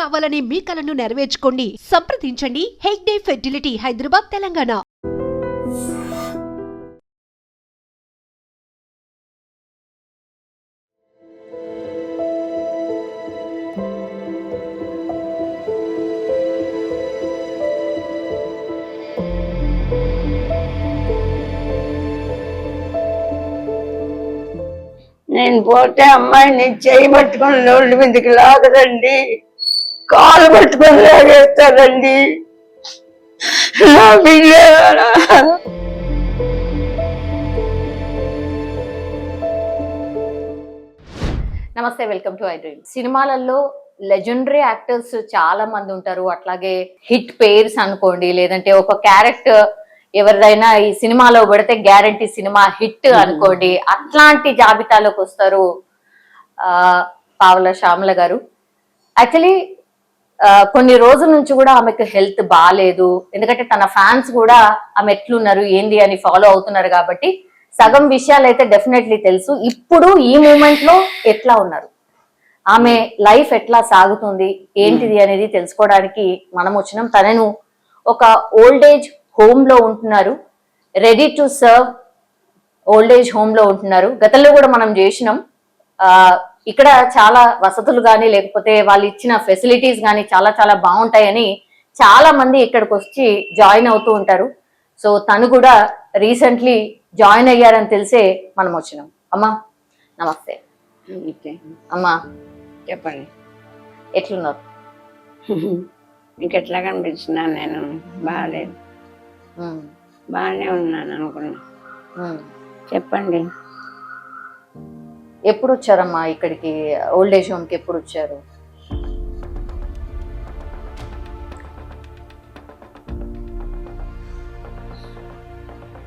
కావాలనే మీ కలను నెరవేర్చుకోండి. సంప్రదించండి హెగ్డే ఫెర్టిలిటీ, హైదరాబాద్, తెలంగాణ. నేను పోతే అమ్మాయిని చేయి పట్టుకొని రోడ్డు మీదకి లాగదండి, కాలు పట్టుకొని లాగేస్తారండి. నా బిడ్డ నమస్తే, వెల్కమ్ టు ఐ డ్రీమ్. సినిమాలలో లెజెండరీ యాక్టర్స్ చాలా మంది ఉంటారు. అట్లాగే హిట్ పేర్స్ అనుకోండి, లేదంటే ఒక క్యారెక్టర్ ఎవరిదైనా ఈ సినిమాలో పెడితే గ్యారంటీ సినిమా హిట్ అనుకోండి, అట్లాంటి జాబితాలోకి వస్తారు పావలా శ్యామల గారు. యాక్చువల్లీ కొన్ని రోజుల నుంచి కూడా ఆమెకు హెల్త్ బాగాలేదు, ఎందుకంటే తన ఫ్యాన్స్ కూడా ఆమె ఎట్లున్నారు ఏంది అని ఫాలో అవుతున్నారు కాబట్టి సగం విషయాలు అయితే డెఫినెట్లీ తెలుసు. ఇప్పుడు ఈ మూమెంట్ లో ఎట్లా ఉన్నారు, ఆమె లైఫ్ ఎట్లా సాగుతుంది ఏంటిది అనేది తెలుసుకోవడానికి మనం వచ్చినాం. తనను ఒక ఓల్డ్ ఏజ్ హోమ్ లో ఉంటున్నారు, ready to serve old age home లో ఉంటున్నారు. గతంలో కూడా మనం చేసినాం. ఇక్కడ చాలా వసతులు కానీ లేకపోతే వాళ్ళు ఇచ్చిన ఫెసిలిటీస్ కానీ చాలా చాలా బాగుంటాయని చాలా మంది ఇక్కడికి వచ్చి జాయిన్ అవుతూ ఉంటారు. సో తను కూడా రీసెంట్లీ జాయిన్ అయ్యారని తెలిసే మనం వచ్చినాం. అమ్మా నమస్తే. అమ్మా చెప్పండి, ఎట్లున్నారు? ఇంకెట్లా కనిపించినా నేను బాగాలేదు, బాగానే ఉన్నాను అనుకున్నా. చెప్పండి, ఎప్పుడు వచ్చారమ్మా ఇక్కడికి ఓల్డ్ ఏజ్ హోమ్కి? ఎప్పుడు వచ్చారు?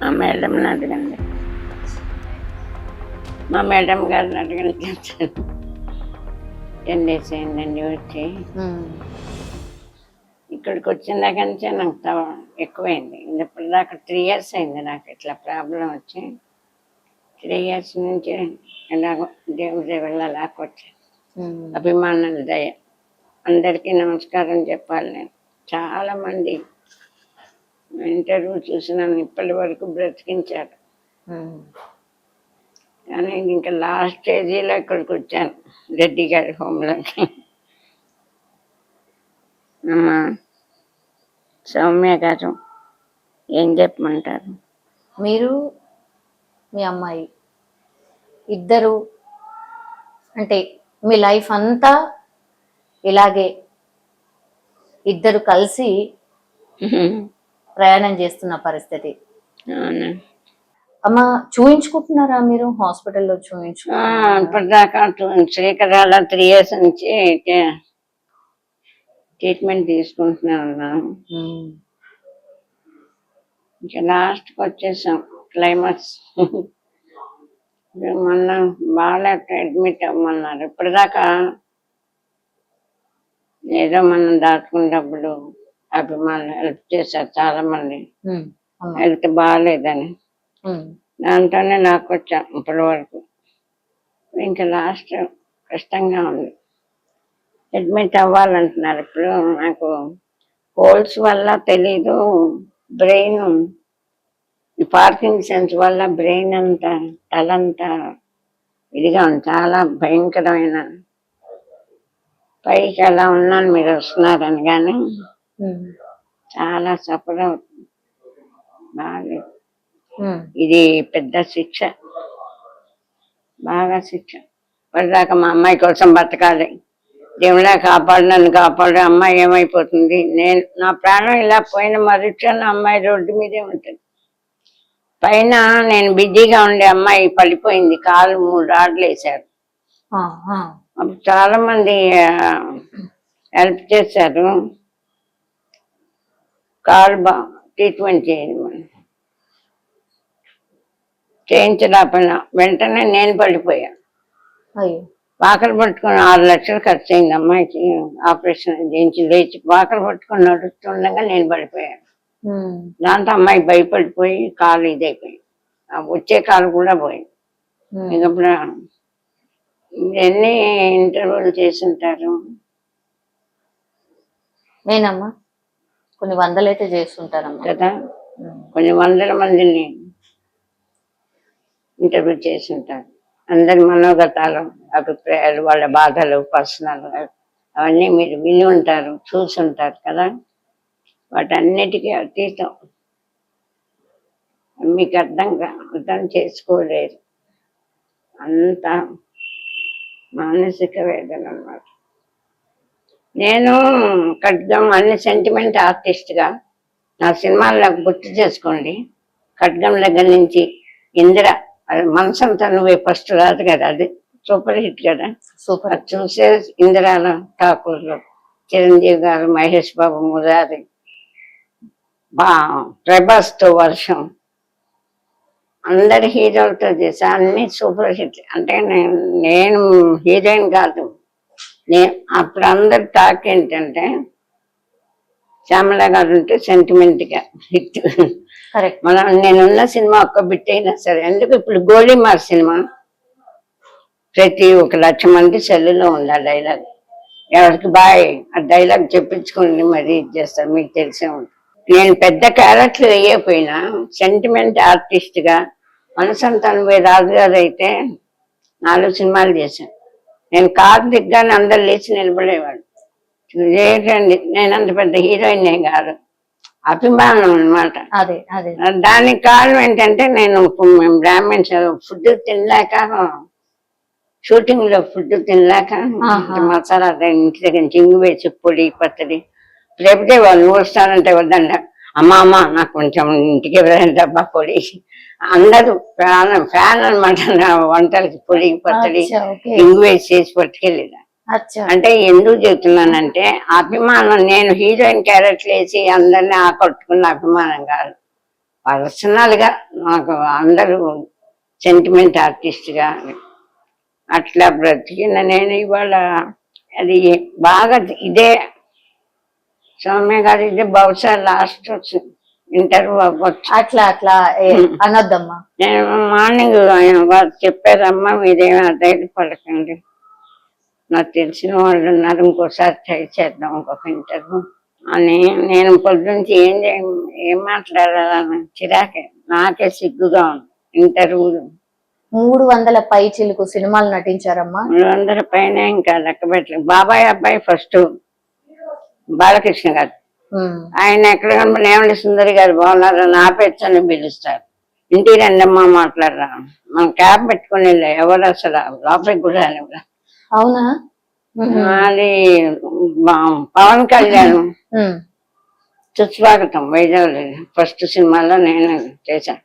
మా మేడంని అడగండి, మా మేడం గారిని అడగండి చెప్తాను. 10 days అయిందండి వచ్చి. ఇక్కడికి వచ్చిన దగ్గర నుంచే నాకు ఎక్కువైంది. ఇప్పటిదాకా 3 years అయింది నాకు ఇట్లా ప్రాబ్లం వచ్చి. 3 years నుంచి ఎలాగో దేవుడి వెళ్ళాలాక వచ్చాను. అభిమానుల దయ. అందరికీ నమస్కారం చెప్పాలి. నేను చాలామంది ఇంటర్వ్యూ చూసినాను, ఇప్పటి వరకు బ్రతికించారు. కానీ ఇంకా లాస్ట్ స్టేజీలో ఇక్కడికి వచ్చాను, రెడ్డి గారి హోమ్లోకి. అమ్మా సౌమ్య గారు ఏం చెప్పమంటారు? మీరు మీ అమ్మాయి ఇద్దరు అంటే మీ లైఫ్ అంతా ఇలాగే ఇద్దరు కలిసి ప్రయాణం చేస్తున్న పరిస్థితి. అమ్మ చూయించుకుంటున్నారా మీరు? హాస్పిటల్లో ఇప్పటిదాకా శ్రీకరాల 3 years నుంచి ట్రీట్మెంట్ తీసుకుంటున్నాను. ఇంకా లాస్ట్కి వచ్చేసాం, క్లైమాక్స్. మొన్న బాగా అడ్మిట్ అవ్వమన్నారు. ఇప్పటిదాకా ఏదో మనం దాచుకున్నప్పుడు అభిమానులు హెల్ప్ చేశారు చాలా మంది, హెల్త్ బాగాలేదని. దాంతోనే నాకు వచ్చాం ఇప్పటి వరకు. ఇంకా లాస్ట్ కష్టంగా ఉంది, అడ్మిట్ అవ్వాలంటున్నారు. ఇప్పుడు నాకు హోల్స్ వల్ల తెలీదు, బ్రెయిన్ ఈ పార్కింగ్ సెన్స్ వల్ల బ్రెయిన్ అంతా తలంతా ఇదిగా ఉంది, చాలా భయంకరమైన. పైకి అలా ఉన్నాను మీరు వస్తున్నారని, కానీ చాలా సఫర్ అవుతుంది. బాగా ఇది పెద్ద శిక్ష, బాగా శిక్ష. ఇప్పటిదాకా మా అమ్మాయి కోసం బతకాలి, దేవుడా కాపాడు, నన్ను కాపాడు, అమ్మాయి ఏమైపోతుంది. నా ప్రాణం ఇలా పోయిన మరుక్షణం అమ్మాయి రోడ్డు మీదే ఉంటుంది. పైన నేను బిజీగా ఉండే అమ్మాయి పడిపోయింది, కాలు 3 రాడ్లు వేశారు. అప్పుడు చాలా మంది హెల్ప్ చేశారు. కాలు ట్రీట్మెంట్ చేయించలేకపోయినా వెంటనే నేను పడిపోయాను. వాకలు పట్టుకుని 6 లక్షలు ఖర్చు అయింది అమ్మాయికి, ఆపరేషన్ చేయించి లేచి వాకలు పట్టుకుని నడుస్తుండగా నేను పడిపోయాను. దాంతో అమ్మాయి భయపడిపోయి కాలు ఇదైపోయింది, వచ్చే కాలు కూడా పోయింది. ఇంకప్పుడు ఎన్ని ఇంటర్వ్యూలు చేసి ఉంటారు. నేనమ్మా కొన్ని వందలు అయితే చేస్తుంటానమ్మా. కదా. కొన్ని వందల మందిని ఇంటర్వ్యూ చేసి ఉంటారు. అందరి మనోగతాలు, అభిప్రాయాలు, వాళ్ళ బాధలు, పర్సనల్ అవన్నీ మీరు విని ఉంటారు, చూసి ఉంటారు కదా. వాటన్నిటికీ అతీతం, మీకు అర్థం చేసుకోలేరు. అంత మానసిక వేదన అన్నమాట. నేను ఖడ్గం అన్ని సెంటిమెంట్ ఆర్టిస్ట్గా నా సినిమాల్లో గుర్తు చేసుకోండి. ఖడ్గం దగ్గర నుంచి ఇందిర, అది మనసంతా నువ్వే ఫస్ట్ రాదు కదా, అది సూపర్ హిట్ కదా. సూపర్. అది చూసే ఇందిరాల ఠాకూర్లో చిరంజీవి గారు, మహేష్ బాబు, మురారి, ప్రభాస్తో వర్షం, అందరి హీరోలతో చేసా, అన్ని సూపర్ హిట్. అంటే నేను హీరోయిన్ కాదు, అప్పుడు అందరి టాక్ ఏంటంటే శ్యామల గారు ఉంటే సెంటిమెంట్గా హిట్. మనం నేనున్న సినిమా ఒక్క బిట్ అయినా సరే, ఎందుకు ఇప్పుడు గోళీమార్ సినిమా ప్రతి 1,00,000 మంది సెల్లులో ఉంది ఆ డైలాగ్. ఎవరికి బాయ్ ఆ డైలాగ్ చెప్పించుకుని మరీ ఇది చేస్తారు, మీకు తెలిసే ఉంటుంది. నేను పెద్ద క్యారెక్టర్ వేయకపోయినా సెంటిమెంట్ ఆర్టిస్ట్గా మనసంతనువే రాజు గారు అయితే 4 సినిమాలు చేశాను. నేను కారు దిగ్గానే అందరు లేచి నిలబడేవాడు. ఏంటండి, నేను అంత పెద్ద హీరోయిన్ కాదు, అభిమానం అనమాట. దానికి కారణం ఏంటంటే మేము బ్రాహ్మణ్స్ ఫుడ్ తినలేక, షూటింగ్ లో ఫుడ్ తినలేక మసాలా ఇంటి దగ్గర జింగు వేసి పొడి పచ్చడి రేపితే వాళ్ళు వస్తానంటే వద్దండి, అమ్మ నాకు కొంచెం ఇంటికి ఎవరైనా డబ్బా పొడి, అందరూ ఫ్యాన్ అనమాట. వంటలకి పొడి పచ్చడి జింగు వేసి చేసి పట్టుకెళ్ళేదా. అంటే ఎందుకు చెప్తున్నానంటే అభిమానం, నేను హీరోయిన్ క్యారెక్టర్ వేసి అందరినీ ఆకట్టుకున్న అభిమానం కాదు, పర్సనల్ గా నాకు అందరూ సెంటిమెంట్ ఆర్టిస్ట్ గా అట్లా బ్రతికిన నేను ఇవాళ అది బాగా ఇదే సౌమ్య గారు, ఇదే బహుశా లాస్ట్ ఇంటర్వ్యూ అవ్వచ్చు. అట్లా అనొద్దమ్మా. నేను మార్నింగ్ వారు చెప్పారమ్మా, మీరేమీ ధైర్యపడకండి, నాకు తెలిసిన వాళ్ళు ఉన్నారు, ఇంకోసారి ట్రై చేద్దాం ఇంకొక ఇంటర్వ్యూ అని. నేను పొద్దుంచి ఏం మాట్లాడాలని చిరాకే, నాకే సిగ్గుగా ఉంది. ఇంటర్వ్యూ 300 పై చిలుకు సినిమాలు నటించారమ్మా. 300 పైన ఇంకా లెక్క పెట్టలేదు. బాబాయ్ అబ్బాయి ఫస్ట్ బాలకృష్ణ గారు, ఆయన ఎక్కడ కనపడి ఏమండి సుందరి గారు బాగున్నారని ఆపేచ్చని పిలుస్తారు. ఇంటికి రండమ్మా మాట్లాడరా, మనం క్యాబ్ పెట్టుకుని వెళ్ళా, ఎవరు అసలు లోపలికి కూడా రానివ్వరా. అవునా? అది పవన్ కళ్యాణ్ సుస్వాగతం వైజాగ్ ఫస్ట్ సినిమాలో నేను చేశాను.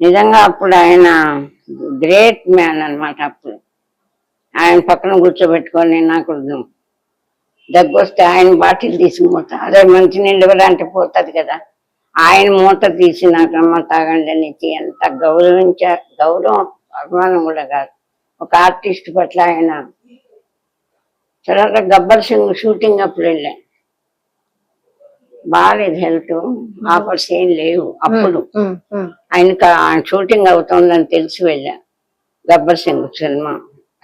నిజంగా అప్పుడు ఆయన గ్రేట్ మ్యాన్ అనమాట. అప్పుడు ఆయన పక్కన కూర్చోబెట్టుకొని నాకు దగ్గు వస్తే ఆయన బాటిల్ తీసి మూత, అదే మంచి నీళ్ళు ఇవ్వాలంటే పోతుంది కదా, ఆయన మూత తీసి నాకమ్మ తాగండి అని ఇచ్చి ఎంత గౌరవం అభిమానం కూడా కాదు ఒక ఆర్టిస్ట్ పట్ల ఆయన. తర్వాత గబ్బర్ సింగ్ షూటింగ్ అప్పుడు వెళ్ళా, బాగాలేదు హెల్త్, ఆఫర్స్ ఏం లేవు అప్పుడు. ఆయన షూటింగ్ అవుతుందని తెలిసి వెళ్ళా. గబ్బర్ సింగ్ సినిమా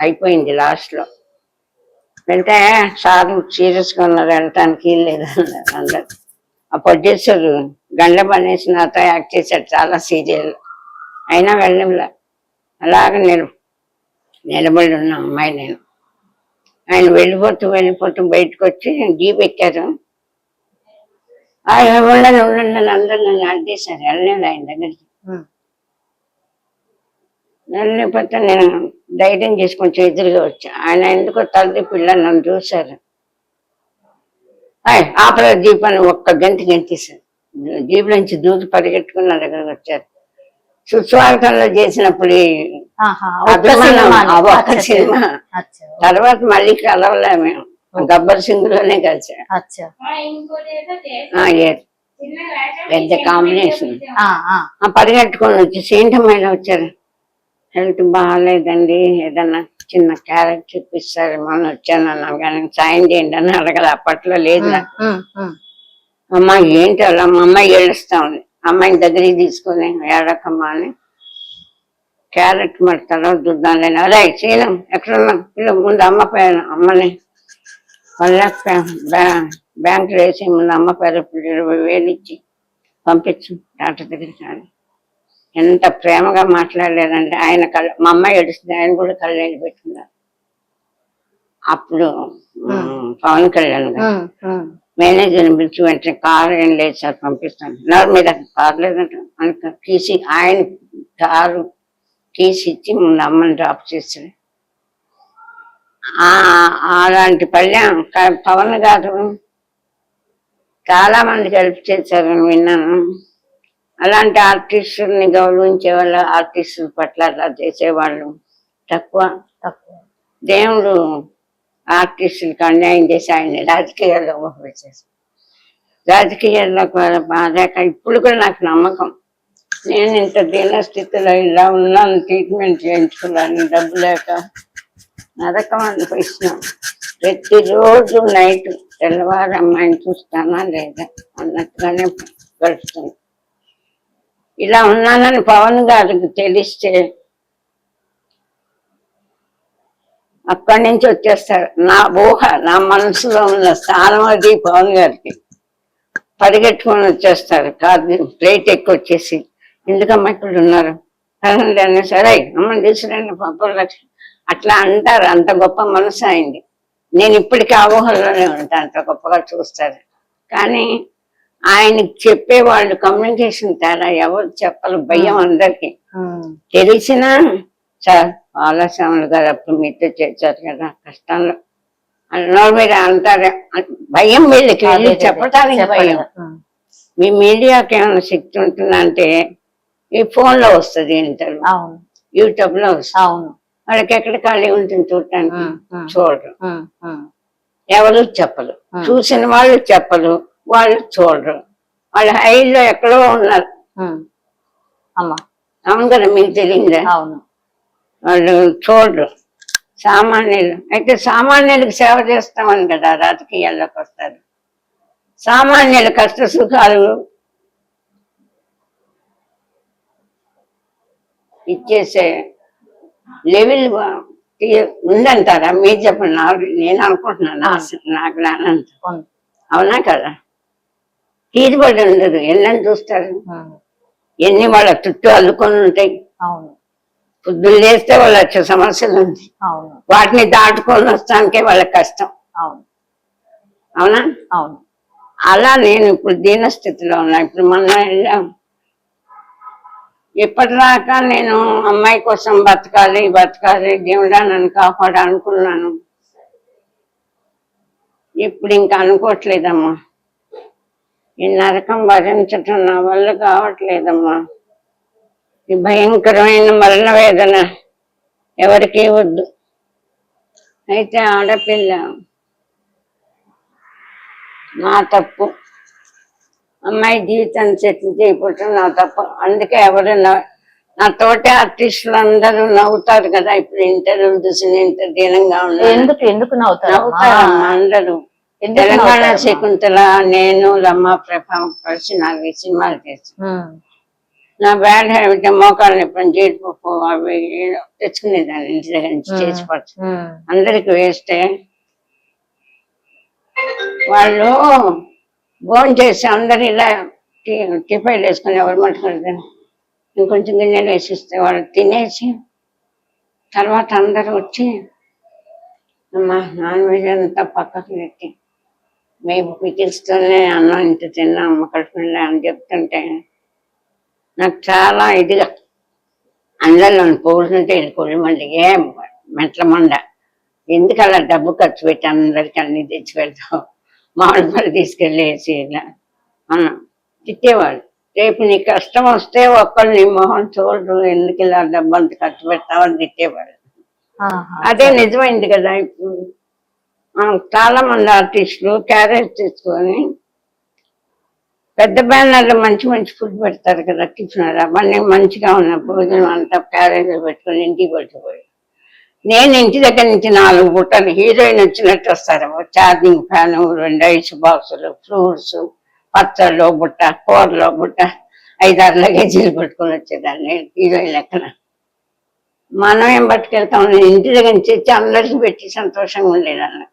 అయిపోయింది, లాస్ట్ లో వెళ్తే సార్ సీరియస్గా ఉన్నారు, వెళ్ళటానికి లేదు అన్నారు అందరు. ఆ ప్రొడ్యూసర్ గండ్ల పనేసి నాతో యాక్ట్ చేశాడు చాలా సీరియల్, అయినా వెళ్ళంలా. అలాగే నిలబడి ఉన్న అమ్మాయి నేను. ఆయన వెళ్ళిపోతూ బయటకు వచ్చి జీప్ ఎక్కారు. ఉండండి అందరూ నన్ను అడ్డేశారు, వెళ్ళలేదు ఆయన దగ్గరికి. వెళ్ళిపోతే నేను ధైర్యం చేసి కొంచెం ఎదురుగా వచ్చా. ఆయన ఎందుకో తల్లి పిల్లలు నన్ను చూశారు. ఆపరా జీప్ అని ఒక్క గంటేశారు. జీప్ నుంచి దూకి పరిగెట్టుకుని నా దగ్గరకు వచ్చారు. సుస్వాగతంలో చేసినప్పుడు ఒక్క సినిమా తర్వాత మళ్ళీ కలవలే మేము, గబ్బర్ సింగ్ లోనే కలిసాం. పెద్ద కాంబినేషన్. పరిగెట్టుకొని వచ్చి ఏంటమ్మాయిలో వచ్చారు, హెల్త్ బాగాలేదండి, ఏదన్నా చిన్న క్యారెట్ చూపిస్తారు మనం వచ్చాను అన్నాను, కానీ సాయం చేయండి అని అడగల, అప్పట్లో లేదు నాకు. అమ్మ ఏంటి అలా, మా అమ్మాయి ఏడుస్తా ఉంది, అమ్మాయిని దగ్గరికి తీసుకొని ఏడకమ్మా అని క్యారెట్ మడతాలో దుద్దాం లేని, అదే శీలం ఎక్కడున్నా పిల్ల ముందు అమ్మ పోయాను, అమ్మని వాళ్ళ బ్యాంకులో వేసి ముందు అమ్మ పేరు 20,000 ఇచ్చి పంపించు డాక్టర్ దగ్గరికి అని ఎంత ప్రేమగా మాట్లాడారంటే ఆయన కళ్ళ మా అమ్మాయి ఏడుస్తుంది, ఆయన కూడా కళ్ళని పెట్టుకున్నారు. అప్పుడు పవన్ కళ్యాణ్ గారు మేనేజర్ని పిలిచి వెంటనే కారు ఏం లేదు సార్ పంపిస్తాను. ఎవరి మీద కారు లేదంటే మనకు తీసి ఆయన కారు తీసి ఇచ్చి ముందు అమ్మని డ్రాప్ చేస్తాడు. అలాంటి పల్లెం పవన్ గారు చాలా మందికి హెల్ప్ చేశారని విన్నాను. అలాంటి ఆర్టిస్టుల్ని గౌరవించే వాళ్ళ ఆర్టిస్టుల పట్ల అలా చేసేవాళ్ళు తక్కువ. దేవుడు ఆర్టిస్టులకు అన్యాయం చేసి ఆయన రాజకీయాల్లో పంపించేసి రాజకీయాల్లో బాధాక ఇప్పుడు కూడా నాకు నమ్మకం. నేను ఇంత దీనస్థితిలో ఇలా ఉన్నాను, ట్రీట్మెంట్ చేయించుకున్నాను డబ్బు లేక నరకం అనిపిస్తున్నాను. ప్రతిరోజు నైట్ తెల్లవారు అమ్మాయిని చూస్తానా లేదా అన్నట్టుగానే గడుస్తుంది. ఇలా ఉన్నానని పవన్ గారికి తెలిస్తే అక్కడి నుంచి వచ్చేస్తారు. నా ఊహ, నా మనసులో ఉన్న స్థానం అది పవన్ గారికి. పరిగెట్టుకొని వచ్చేస్తారు, కాదు ప్లేట్ ఎక్కువ వచ్చేసి ఎందుకమ్మా ఇక్కడ ఉన్నారు అని. సరే అమ్మని తీసుకురండి లక్ష్మి అట్లా అంటారు. అంత గొప్ప మనసు అయింది. నేను ఇప్పటికీ ఆ ఊహల్లోనే ఉంటాను, అంత గొప్పగా చూస్తారు. కానీ ఆయనకి చెప్పేవాళ్ళు కమ్యూనికేషన్ తేడా, ఎవరు చెప్పాలి భయం అందరికి. తెలిసినా సార్ ఆలస్యములు గారు అప్పుడు మీతో చేశారు కదా కష్టంలో అన్న మీరు అంటారు. భయం వీళ్ళకి వెళ్ళి చెప్పడానికి భయం. మీ మీడియాకి ఏమైనా శక్తి ఉంటుందంటే ఈ ఫోన్ లో వస్తుంది, ఇంటర్వ్యూ యూట్యూబ్ లో వస్తుంది. వాళ్ళకి ఎక్కడ ఖాళీ ఉంటుంది చూడటానికి, చూడరు. ఎవరు చెప్పరు, చూసిన వాళ్ళు చెప్పరు, వాళ్ళు చూడరు. వాళ్ళు హైలో ఎక్కడో ఉన్నారు. అవును కదా, మీకు తెలియదా? వాళ్ళు చూడరు సామాన్యులు. అయితే సామాన్యులకు సేవ చేస్తామని కదా రాజకీయాల్లోకి వస్తారు. సామాన్యుల కష్ట సుఖాలు ఇచ్చేసే లెవెల్ ఉందంటారా మీరు చెప్పండి. నేను అనుకుంటున్నాను, నాకు రానంత. అవునా కదా? తీరుబడి ఉండదు. ఎన్నని చూస్తారు, ఎన్ని వాళ్ళ చుట్టూ అల్లుకొని ఉంటాయి. పొద్దులు చేస్తే వాళ్ళ 1,00,000 సమస్యలు ఉంది. వాటిని దాటుకొని వస్తానికే వాళ్ళ కష్టం. అవునా? అలా నేను ఇప్పుడు దీనస్థితిలో ఉన్నా. ఇప్పుడు మొన్న ఇప్పటిదాకా నేను అమ్మాయి కోసం బతకాలి దేవుడా నన్ను కాపాడు అనుకున్నాను. ఇప్పుడు ఇంకా అనుకోవట్లేదమ్మా. ఈ నరకం భరించటం నా వల్ల కావట్లేదమ్మా. ఈ భయంకరమైన మరణ వేదన ఎవరికీ వద్దు. అయితే ఆడపిల్ల నా తప్పు, అమ్మాయి జీవితాన్ని సెటిల్ చేయకపోవటం నా తప్పు. అందుకే ఎవరు నా తోటి ఆర్టిస్టులు అందరూ నవ్వుతారు కదా. ఇప్పుడు ఇంటర్వ్యూలు చూసి ఇంత దీనంగా ఉన్నారు. ఎందుకు నవ్వుతారు అందరూ? తెలంగాణ శకుంతల, నేను, రమ్మ ప్రభావం కలిసి 4 సినిమాలు చేస్తాను. నా బ్యాడ్ హ్యాబిట్ మోకాళ్ళు ఎప్పుడు జీడిపప్పు అవి తెచ్చుకునేదాన్ని ఇంటి దగ్గర నుంచి చేసిపోవచ్చు. అందరికి వేస్తే వాళ్ళు భోజనం చేసి అందరు ఇలా టిఫైలు వేసుకొని ఎవరు మట్టుకుంటారు, ఇంకొంచెం గిన్నెలు వేసిస్తే వాళ్ళు తినేసి తర్వాత అందరూ వచ్చి అమ్మా నాన్ వెజ్ అంతా పక్కకు పెట్టి మేము పికిల్స్తోనే అన్నం ఇంత తిన్నాం కడుపుండే అని చెప్తుంటే నాకు చాలా ఇదిగా అందరిలో పోతుంటే వెళ్ళిపోయి మళ్ళీ ఏం మెట్ల మండ ఎందుకు అలా డబ్బు ఖర్చు పెట్టి అందరికి అన్ని తెచ్చి పెడతాం, మామిడి పళ్ళు తీసుకెళ్ళేసి ఇలా అన్నం తిట్టేవాళ్ళు. రేపు నీ కష్టం వస్తే ఒక్కళ్ళు నీ మొహం చూడరు, ఎందుకు ఇలా డబ్బు అంత ఖర్చు పెడతామని తిట్టేవాళ్ళు. అదే నిజమైంది కదా. ఇప్పుడు చాలా మంది ఆర్టిస్టులు క్యారేజ్ తీసుకొని పెద్ద బ్యానర్లో మంచి మంచి ఫుడ్ పెడతారు కదా, టిఫిన్ అవన్నీ మంచిగా ఉన్న భోజనం అంతా క్యారేజ్లో పెట్టుకొని ఇంటికి పట్టుకుపోయి, నేను ఇంటి దగ్గర నుంచి 4 బుట్టలు హీరోయిన్ వచ్చినట్టు వస్తారు. ఛార్జింగ్ ఫ్యాను, 2 ఐస్ బాక్సులు, ఫ్రూట్స్, పచ్చళ్ళు బుట్ట, కూరలో బుట్ట, 5-6 లగేజీలు పట్టుకొని వచ్చేదాన్ని హీరోయిన్ లెక్కన. మనం ఏం పట్టుకెళ్తాం, ఇంటి దగ్గర నుంచి అందరికి పెట్టి సంతోషంగా ఉండేదాన్ని.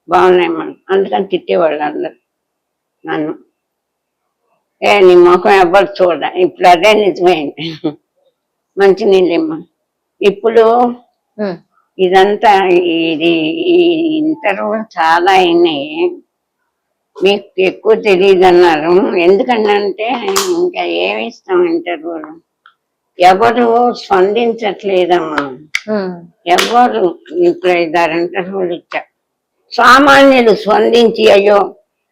బాగున్నాయమ్మా అందుకని తిట్టేవాళ్ళు అందరు నన్ను. నీ ముఖం ఎవ్వరు చూడ, ఇప్పుడు అదే నిజమైంది. మంచి నీళ్ళమ్మా. ఇప్పుడు ఇదంతా ఇది ఈ ఇంటర్వ్యూ చాలా అయినాయి, మీకు ఎక్కువ తెలియదు అన్నారు. ఎందుకంటే ఇంకా ఏమి ఇస్తాం ఇంటర్వ్యూలు, ఎవరు స్పందించట్లేదమ్మా. ఎవరు ఇప్పుడు 5-6 ఇంటర్వ్యూలు ఇచ్చారు, సామాన్యులు స్పందించి అయ్యో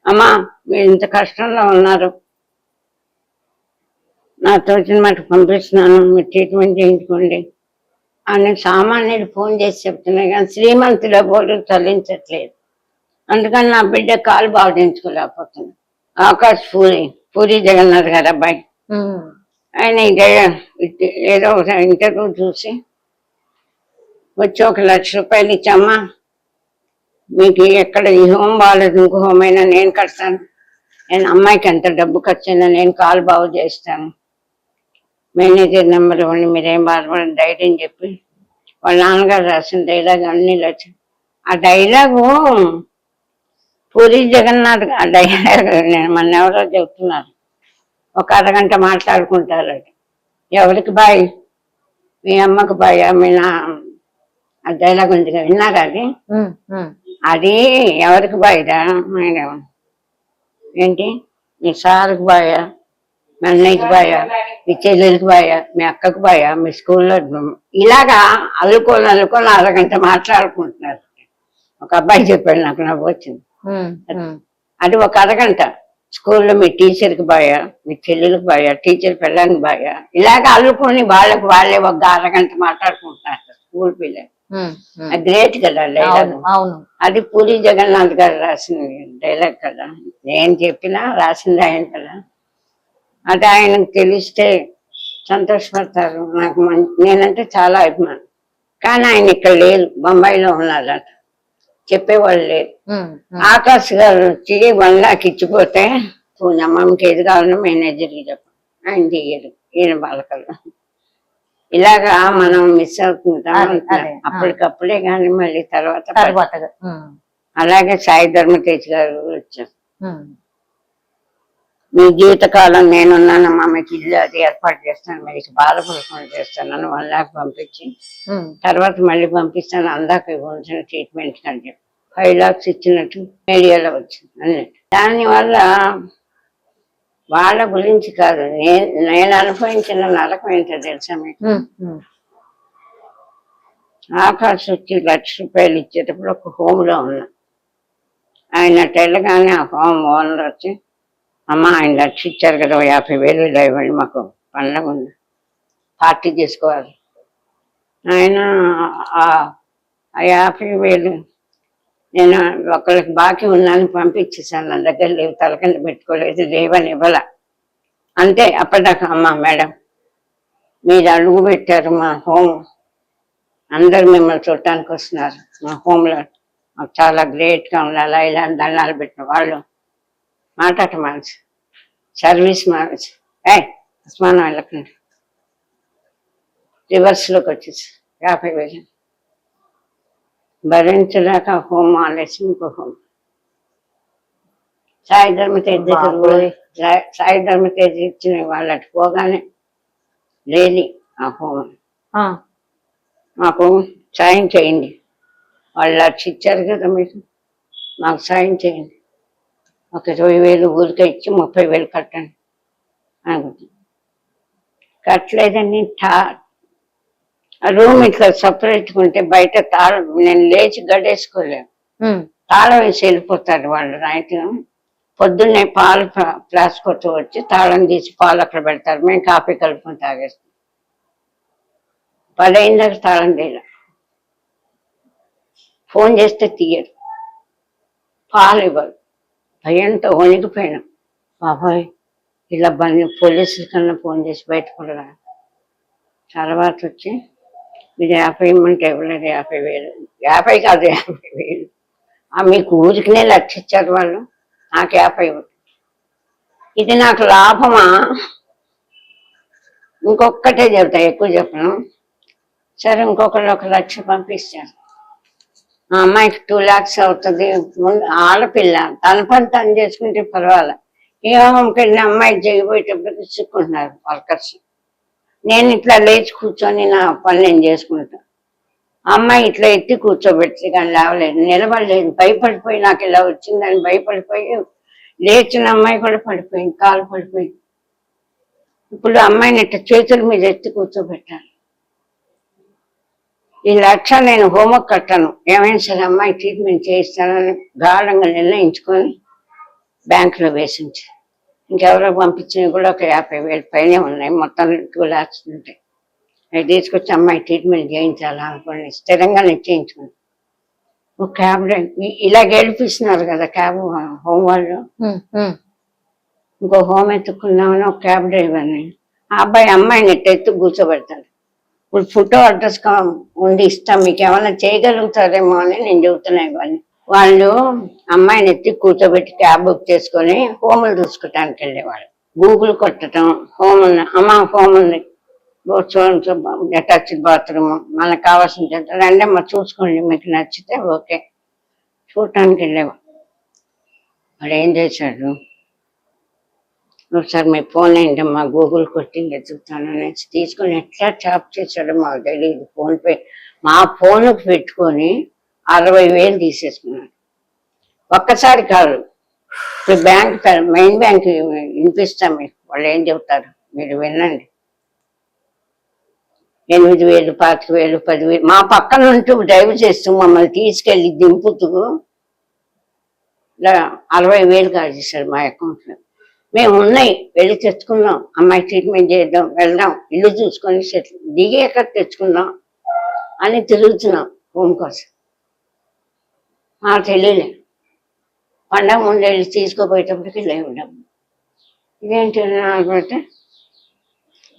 అమ్మా మీరు ఇంత కష్టంలో ఉన్నారు, నాతో వచ్చిన మాట పంపిస్తున్నాను, మీరు ట్రీట్మెంట్ చేయించుకోండి అని సామాన్యులు ఫోన్ చేసి చెప్తున్నాయి. కానీ శ్రీమంతుల బోర్డు చల్లించట్లేదు. అందుకని నా బిడ్డ కాలు బాగు చేయించుకోలేకపోతుంది. ఆకాష్ పూరి జగన్నాథ్ గారు అబ్బాయి, ఆయన ఏదో ఒక ఇంటర్వ్యూ చూసి వచ్చి 1 లక్ష రూపాయలు ఇచ్చమ్మా, మీకు ఎక్కడ ఈ హోమ్ బాగాలేదు, ఇంకో హోమ్ అయినా నేను కడతాను, నేను అమ్మాయికి ఎంత డబ్బు ఖర్చైనా నేను కాలు బాగు చేస్తాను, మేనేజర్ నెంబర్ ఇవ్వండి, మీరేం బాధపడని ధైర్యం చెప్పి వాళ్ళ నాన్నగారు రాసిన డైలాగ్ అన్ని లక్ష. ఆ డైలాగు పూరి జగన్నాథ్, ఆ డైలాగ్ నేను మన ఎవరో చెప్తున్నారు, 1 అరగంట మాట్లాడుకుంటారు. ఎవరికి బాయ్, మీ అమ్మకు బాయ్, మీ ఆ డైలాగ్ ఉంది కదా, విన్నారా అది? అది ఎవరికి బాయ్దా, ఏంటి మీ సార్కి బాయా, మీ అన్నయ్యకి బాయా, మీ చెల్లెలకి బాయా, మీ అక్కకు బాయా, మీ స్కూల్లో ఇలాగా అల్లుకొని 1 అరగంట మాట్లాడుకుంటున్నారు. ఒక అబ్బాయి చెప్పాడు, నాకు నవ్వు వచ్చింది. అది 1 అరగంట. స్కూల్లో మీ టీచర్కి బాయా, మీ చెల్లెలకు బాయా, టీచర్ పిల్లలకి బాయా, ఇలాగ అల్లుకొని వాళ్ళకి వాళ్ళే 1 అరగంట మాట్లాడుకుంటున్నారు స్కూల్ పిల్లలు. గ్రేట్ కదా డైలాగ్. అది పూరి జగన్నాథ్ గారు రాసిన డైలాగ్ కదా, నేను చెప్పినా రాసింది ఆయన కదా. అది ఆయనకు తెలిస్తే సంతోషపడతారు. నాకు నేనంటే చాలా అభిమానం. కానీ ఆయన ఇక్కడ లేరు, బొంబాయిలో ఉన్నారట, చెప్పేవాళ్ళు లేరు. ఆకాష్ గారు వచ్చి 1 లక్ష ఇచ్చిపోతే అమ్మకి ఏది కావాలన్నా మేనేజర్కి చెప్పండి, ఆయన చెయ్యరు, ఈయన బాలకల్లా. ఇలాగా మనం మిస్ అవుతుంటాం అప్పటికప్పుడే, కానీ మళ్ళీ తర్వాత. అలాగే సాయి ధర్మతేజ్ గారు వచ్చారు, మీ జీవితకాలం నేనున్నానమ్మా, మీకు ఇల్లు అది ఏర్పాటు చేస్తాను, మీకు బాధపడకుండా చేస్తానని 1 లక్ష పంపించి తర్వాత మళ్ళీ పంపిస్తాను, అందాక ఇవ్వాల్సిన ట్రీట్మెంట్ అని చెప్పి 5 లక్షలు ఇచ్చినట్టు మీడియాలో వచ్చింది అన్నట్టు. దానివల్ల వాళ్ళ గురించి కాదు, నేను అనుభవించిన నరకం ఏంటో తెలుసా మీకు? ఆకాశ్ వచ్చి 1 లక్ష రూపాయలు ఇచ్చేటప్పుడు ఒక హోమ్లో ఉన్నా. ఆయన తెల్లగానే ఆ హోమ్ ఓనర్ వచ్చి, అమ్మ ఆయన 1 లక్ష ఇచ్చారు కదా, 50,000 ఇలా ఇవ్వండి, మాకు పండగ ఉంది, పార్టీ చేసుకోవాలి. ఆయన ఆ 50,000 నేను ఒకరికి బాకీ ఉన్నాను పంపించేసాను, నా దగ్గర లేవు, తలకింద పెట్టుకోలేదు, లేవని ఇవ్వాల అంతే. అప్పటిదాకా అమ్మ మేడం మీరు అడుగు పెట్టారు మా హోమ్, అందరు మిమ్మల్ని చూడటానికి వస్తున్నారు, మా హోమ్లో మాకు చాలా గ్రేట్గా ఉండాలి, ఇలా దండాలు పెట్టిన వాళ్ళు మాట్లాడటం మానేసి, సర్వీస్ మానేసి, అస్మానం వెళ్ళకండి, రివర్స్లోకి వచ్చేసి 50,000 భరించలేక హోమ్ మానేసి ఇంకో హోమ్. సాయి ధర్మతేజ్ దగ్గర సాయి ధర్మతేజ్ ఇచ్చిన వాళ్ళకి పోగానే లేని ఆ హోమ్, మాకు సాయం చేయండి, వాళ్ళు 1 లక్ష ఇచ్చారు కదా మీకు, మాకు సాయం చేయండి, ఒక 20,000 ఊరికే ఇచ్చి 30,000 కట్టండి అనుకుంటున్నాను. కట్టలేదని రూమ్ ఇట్లా సపరేట్గా ఉంటే బయట తాళం, నేను లేచి గడేసుకోలేను, తాళం వేసి వెళ్ళిపోతారు వాళ్ళు. నైట్ పొద్దున్నే పాలు ఫ్లాస్క్ వచ్చి తాళం తీసి పాలు అక్కడ పెడతారు, మేము కాఫీ కలుపుకొని తాగేస్తాం. 10 అయిందాక తాళం తీయలే, ఫోన్ చేస్తే తీయరు, పాలు ఇవ్వరు. భయంతో వణికిపోయినాం, బాబాయ్ ఇలా పోలీసుల కన్నా ఫోన్ చేసి బయటపడరా. తర్వాత వచ్చి మీరు 50 ఇమ్మంటే ఇవ్వలేదు, 50,000, 50 కాదు 50,000, మీకు ఊరికినే 1 లక్ష ఇచ్చారు వాళ్ళు, నాకు 50. ఇది నాకు లాభమా? ఇంకొక్కటే చెప్తా, ఎక్కువ చెప్పను. సరే ఇంకొకళ్ళు 1 లక్ష పంపిస్తారు, ఆ అమ్మాయికి 2 lakhs అవుతుంది. ముందు ఆడపిల్ల తన పని తను చేసుకుంటే పర్వాలే. ఏ హోమ్కి వెళ్ళిన అమ్మాయికి చేయబోయేటప్పుడు చిక్కుంటున్నారు వర్కర్స్. నేను ఇట్లా లేచి కూర్చొని నా పని నేను చేసుకుంటా. అమ్మాయి ఇట్లా ఎత్తి కూర్చోబెట్టి కానీ లేవలేదు, నిలబడలేదు, భయపడిపోయి నాకు ఇలా వచ్చిందని భయపడిపోయి లేచిన అమ్మాయి కూడా పడిపోయింది, కాలు పడిపోయింది. ఇప్పుడు అమ్మాయిని ఇట్లా చేతుల మీద ఎత్తి కూర్చోబెట్టాను. ఈ 1 లక్ష నేను హోంవర్క్ కట్టాను, ఏమైనా సరే అమ్మాయి ట్రీట్మెంట్ చేయిస్తానని గాఢంగా నిర్ణయించుకొని బ్యాంకులో వేసించి ఇంకెవరో పంపించినవి కూడా ఒక 50,000 పైనే ఉన్నాయి. మొత్తం 2 lakhs ఉంటాయి. అవి తీసుకొచ్చి అమ్మాయి ట్రీట్మెంట్ చేయించాలనుకోండి, స్థిరంగా నిశ్చయించుకోండి. ఒక క్యాబ్ ఇలా గెలిపిస్తున్నారు కదా క్యాబ్ హోమ్ వాళ్ళు. ఇంకో హోమ్ ఎత్తుకున్నామని ఒక క్యాబ్ డ్రైవర్ని, ఆ అబ్బాయి అమ్మాయిని ఎత్తు కూర్చోబెడతాడు. ఇప్పుడు ఫోటో అడ్రస్ ఉండి ఇస్తాం, మీకు ఏమైనా చేయగలుగుతారేమో అని నేను చెబుతున్నాయి. వాళ్ళు అమ్మాయిని ఎత్తి కూర్చోబెట్టి క్యాబ్ బుక్ చేసుకొని హోములు చూసుకోవటానికి వెళ్ళేవాళ్ళు. గూగుల్ కొట్టడం, హోమ్ ఉంది అమ్మ, హోమ్ ఉంది, అటాచ్డ్ బాత్రూమ్, మనకు కావాల్సిన రండి అమ్మ చూసుకోండి, మీకు నచ్చితే ఓకే, చూడటానికి వెళ్ళేవాడు. వాడు ఏం చేశాడు, ఒకసారి మీ ఫోన్ ఏంటమ్మా గూగుల్ కొట్టి వెతుకుతాను అనేసి తీసుకొని ఎట్లా చాప్ చేశాడో మాకు తెలియదు. ఫోన్పే మా ఫోన్కి పెట్టుకొని 60,000 తీసేసుకున్నాడు. ఒక్కసారి కాదు, ఇప్పుడు బ్యాంక్ మెయిన్ బ్యాంక్ వినిపిస్తాం మీకు, వాళ్ళు ఏం చెబుతారు మీరు వినండి. 8,000, 25,000, 10,000 మా పక్కన ఉంటూ డ్రైవ్ చేస్తూ మమ్మల్ని తీసుకెళ్ళి దింపుతూ 60,000 కాల్ చేశారు మా అకౌంట్లో. మేము ఉన్నాయి, వెళ్ళి తెచ్చుకుందాం, అమ్మాయి ట్రీట్మెంట్ చేద్దాం, వెళ్దాం, ఇల్లు చూసుకొని దిగాక తెచ్చుకుందాం అని తిరుగుతున్నాం హోమ్ కోసం. మాకు తెలియలే, పండగ ముందు వెళ్ళి తీసుకోపోయేటప్పటికి లేవు డబ్బు. ఇదేంటి అనుకుంటే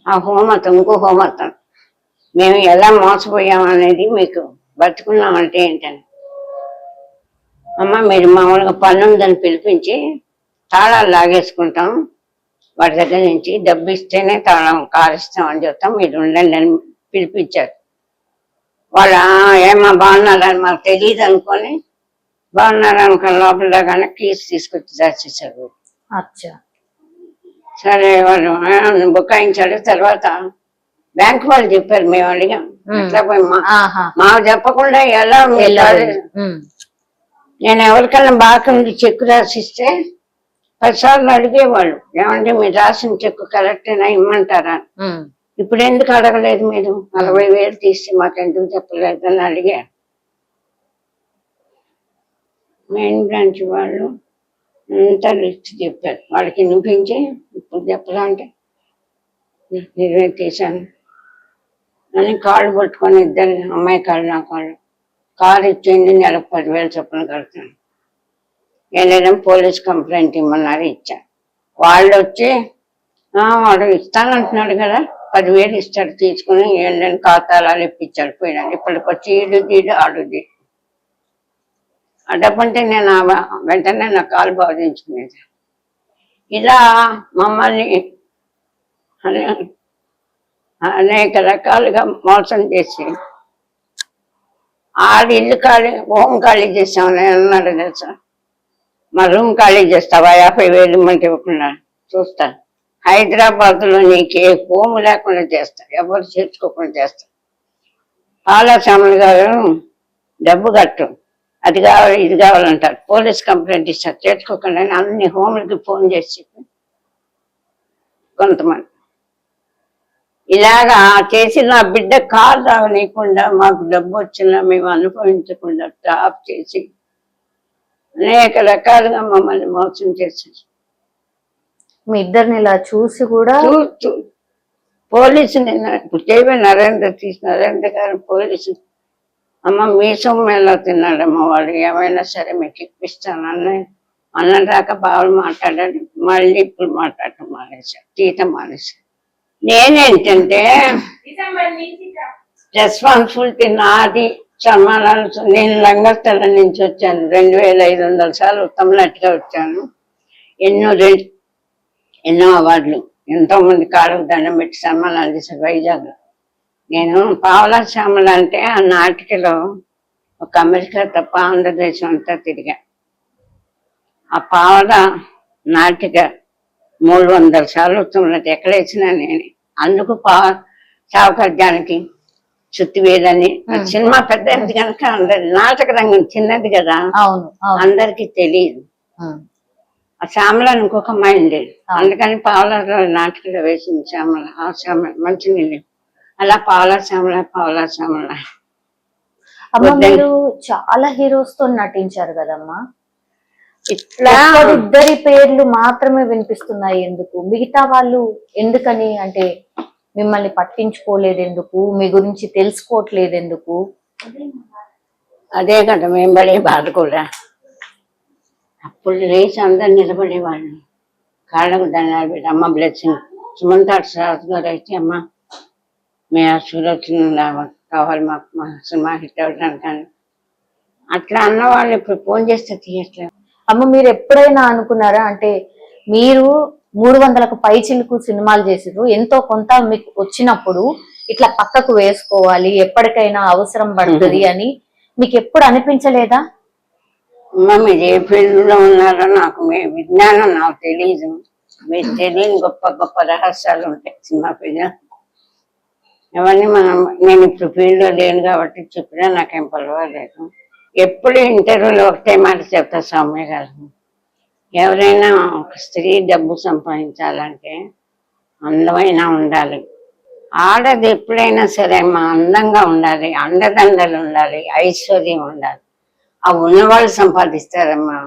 ఆ హోమ్ అతను ఇంకో హోమ్ అతను మేము ఎలా మోసపోయాం అనేది మీకు బతుకున్నామంటే ఏంటని, అమ్మ మీరు మామూలుగా పన్ను ఉందని పిలిపించి తాళాలు లాగేసుకుంటాం, వాడి దగ్గర నుంచి డబ్బు ఇస్తేనే తాళం కారుస్తాం అని చెప్తాం, మీరు ఉండండి అని పిలిపించారు. వాళ్ళు ఏమా బాగున్నారని మాకు తెలియదు అనుకొని బాగున్నారు అనుకుని లోపల దాకా కీస్ తీసుకొచ్చి దాచేశారు. సరే వాళ్ళు బుకాయించాడు. తర్వాత బ్యాంక్ వాళ్ళు చెప్పారు, మేము అడిగాం అట్లా పోయి మాకు చెప్పకుండా ఎలా. నేను ఎవరికైనా బాగా చెక్కు రాసిస్తే 10 సార్లు అడిగేవాళ్ళు, ఏమంటే మీరు రాసిన చెక్కు కరెక్టేనా ఇమ్మంటారా. ఇప్పుడు ఎందుకు అడగలేదు మీరు, 40,000 తీసి మాకు ఎందుకు చెప్పలేదు అని అడిగారు. మెయిన్ బ్రాంచ్ వాళ్ళు అంతా లిస్ట్ చెప్పారు, వాడికి వినిపించి ఇప్పుడు చెప్పాలంటే నేనే తీశాను అని కాళ్ళు పట్టుకొని ఇద్దరు, అమ్మాయి కాళ్ళు నా కాళ్ళు, కారు ఇచ్చేయండి నెలకు 10,000 చొప్పున కడతాను. వెళ్ళడం పోలీస్ కంప్లైంట్ ఇమ్మన్నారు, ఇచ్చాను. వాళ్ళు వచ్చి వాడు ఇస్తానంటున్నాడు కదా 10,000 ఇస్తాడు తీసుకుని వెళ్ళని ఖాతాలు ఇప్పించాడు పోయినాడు. ఇప్పటికి వచ్చి ఈడు ఆడుది ఆ డబ్బంటే నేను వెంటనే నా కాలు బాధించుకునేది. ఇలా మమ్మల్ని అనేక రకాలుగా మోసం చేసి ఆడి ఇల్లు ఖాళీ, హోమ్ ఖాళీ చేసామని అన్నాడు తెలుసా. మా రూమ్ ఖాళీ చేస్తావా, 50,000 మంది ఇవ్వకుండా చూస్తా, హైదరాబాద్లో నీకు ఏ హోమ్ లేకుండా చేస్తా, ఎవరు చేర్చుకోకుండా చేస్తా. పాలస్వాములు గారు డబ్బు కట్టు, అది కావాలి ఇది కావాలంటారు, పోలీస్ కంప్లైంట్ ఇస్తారు, చేర్చుకోకుండా అన్ని హోమ్లకి ఫోన్ చేసి చెప్పి కొంతమంది ఇలాగా చేసి నా బిడ్డ కాలు రావనీయకుండా మాకు డబ్బు వచ్చినా మేము అనుభవించకుండా టాప్ చేసి అనేక రకాలుగా మమ్మల్ని మోసం చేశారు. మీ ఇద్దరిని ఇలా చూసి కూడా పోలీసు ఇప్పుడు కేవీ నరేంద్ర గారు పోలీసు, అమ్మ మీ సొమ్ము ఎలా తిన్నాడమ్మ వాడు, ఏమైనా సరే మీకు ఇప్పిస్తాను అన్న రాక బాగా మాట్లాడాడు. మళ్ళీ ఇప్పుడు మాట్లాడటం మానేశాడు, తీయటం మానేశాడు. నేనేంటంటే రెస్పాన్సిబిలిటీ నాది. సన్మానాలు నేను రంగస్థల నుంచి వచ్చాను, 2,500 సార్లు ఉత్తమ నటిగా వచ్చాను. ఎన్నో అవార్డులు, ఎంతో మంది కాళ్ళకు దండం పెట్టి సన్మానాలు చేశారు వైజాగ్లో. నేను పావలా శ్యామల అంటే ఆ నాటికలో ఒక అమెరికా తప్ప ఆంధ్రదేశం అంతా తిరిగా. ఆ పావల నాటిక 300 సార్లు వస్తున్నది ఎక్కడ వేసినా నేనే. అందుకు సావకార్యానికి చుట్టివేదని సినిమా పెద్దది కనుక అందరి నాటక రంగం చిన్నది కదా, అందరికి తెలియదు. ఆ శ్యామల ఇంకొక అమ్మాయి ఉండేది, అందుకని పావల నాటకలో వేసింది శ్యామల. ఆ శ్యామల మంచి నీళ్ళు అలా పావల శ్యామల. అమ్మ మీరు చాలా హీరోస్ తో నటించారు కదమ్మా, ఇట్లా ఇద్దరి పేర్లు మాత్రమే వినిపిస్తున్నాయి ఎందుకు? మిగతా వాళ్ళు ఎందుకని, అంటే మిమ్మల్ని పట్టించుకోలేదు ఎందుకు, మీ గురించి తెలుసుకోవట్లేదు ఎందుకు? అదే కదా మేము పడే బాధ కూడా. అప్పుడు లేచి అందరు నిలబడేవాళ్ళు, కాళ్ళకు దండాలు పెట్టి అమ్మ బ్లెస్సింగ్. సుమంత రాజు గారు అయితే అమ్మ మీ ఆశీర్వచనం కావాలి మాకు, మా సినిమా హిట్ అవ్వడానికి కానీ అట్లా అన్న వాళ్ళు ఇప్పుడు ఫోన్ చేస్తే తీయట్లేదు. అమ్మ మీరు ఎప్పుడైనా అనుకున్నారా, అంటే మీరు 300కు పైచిలకు సినిమాలు చేసిరు, ఎంతో కొంత మీకు వచ్చినప్పుడు ఇట్లా పక్కకు వేసుకోవాలి, ఎప్పటికైనా అవసరం పడుతుంది అని మీకు ఎప్పుడు అనిపించలేదా? మీరు ఏ ఫీల్డ్ లో ఉన్నారో నాకు విజ్ఞానం నాకు తెలీదు, మీరు తెలియని గొప్ప గొప్ప రహస్యాలు ఉంటాయి సినిమా ఫీల్డ్. అవన్నీ నేను ఇప్పుడు ఫీల్డ్ లో లేను కాబట్టి చెప్పినా నాకేం పర్వాలేదు. ఎప్పుడు ఇంటర్వ్యూలో ఒకటే మాట చెప్తా సౌమ్య గారు, ఎవరైనా ఒక స్త్రీ డబ్బు సంపాదించాలంటే అందమైన ఉండాలి. ఆడది ఎప్పుడైనా సరే మా అందంగా ఉండాలి, అండదండలు ఉండాలి, ఐశ్వర్యం ఉండాలి. ఆ ఉన్నవాళ్ళు సంపాదిస్తారమ్మా.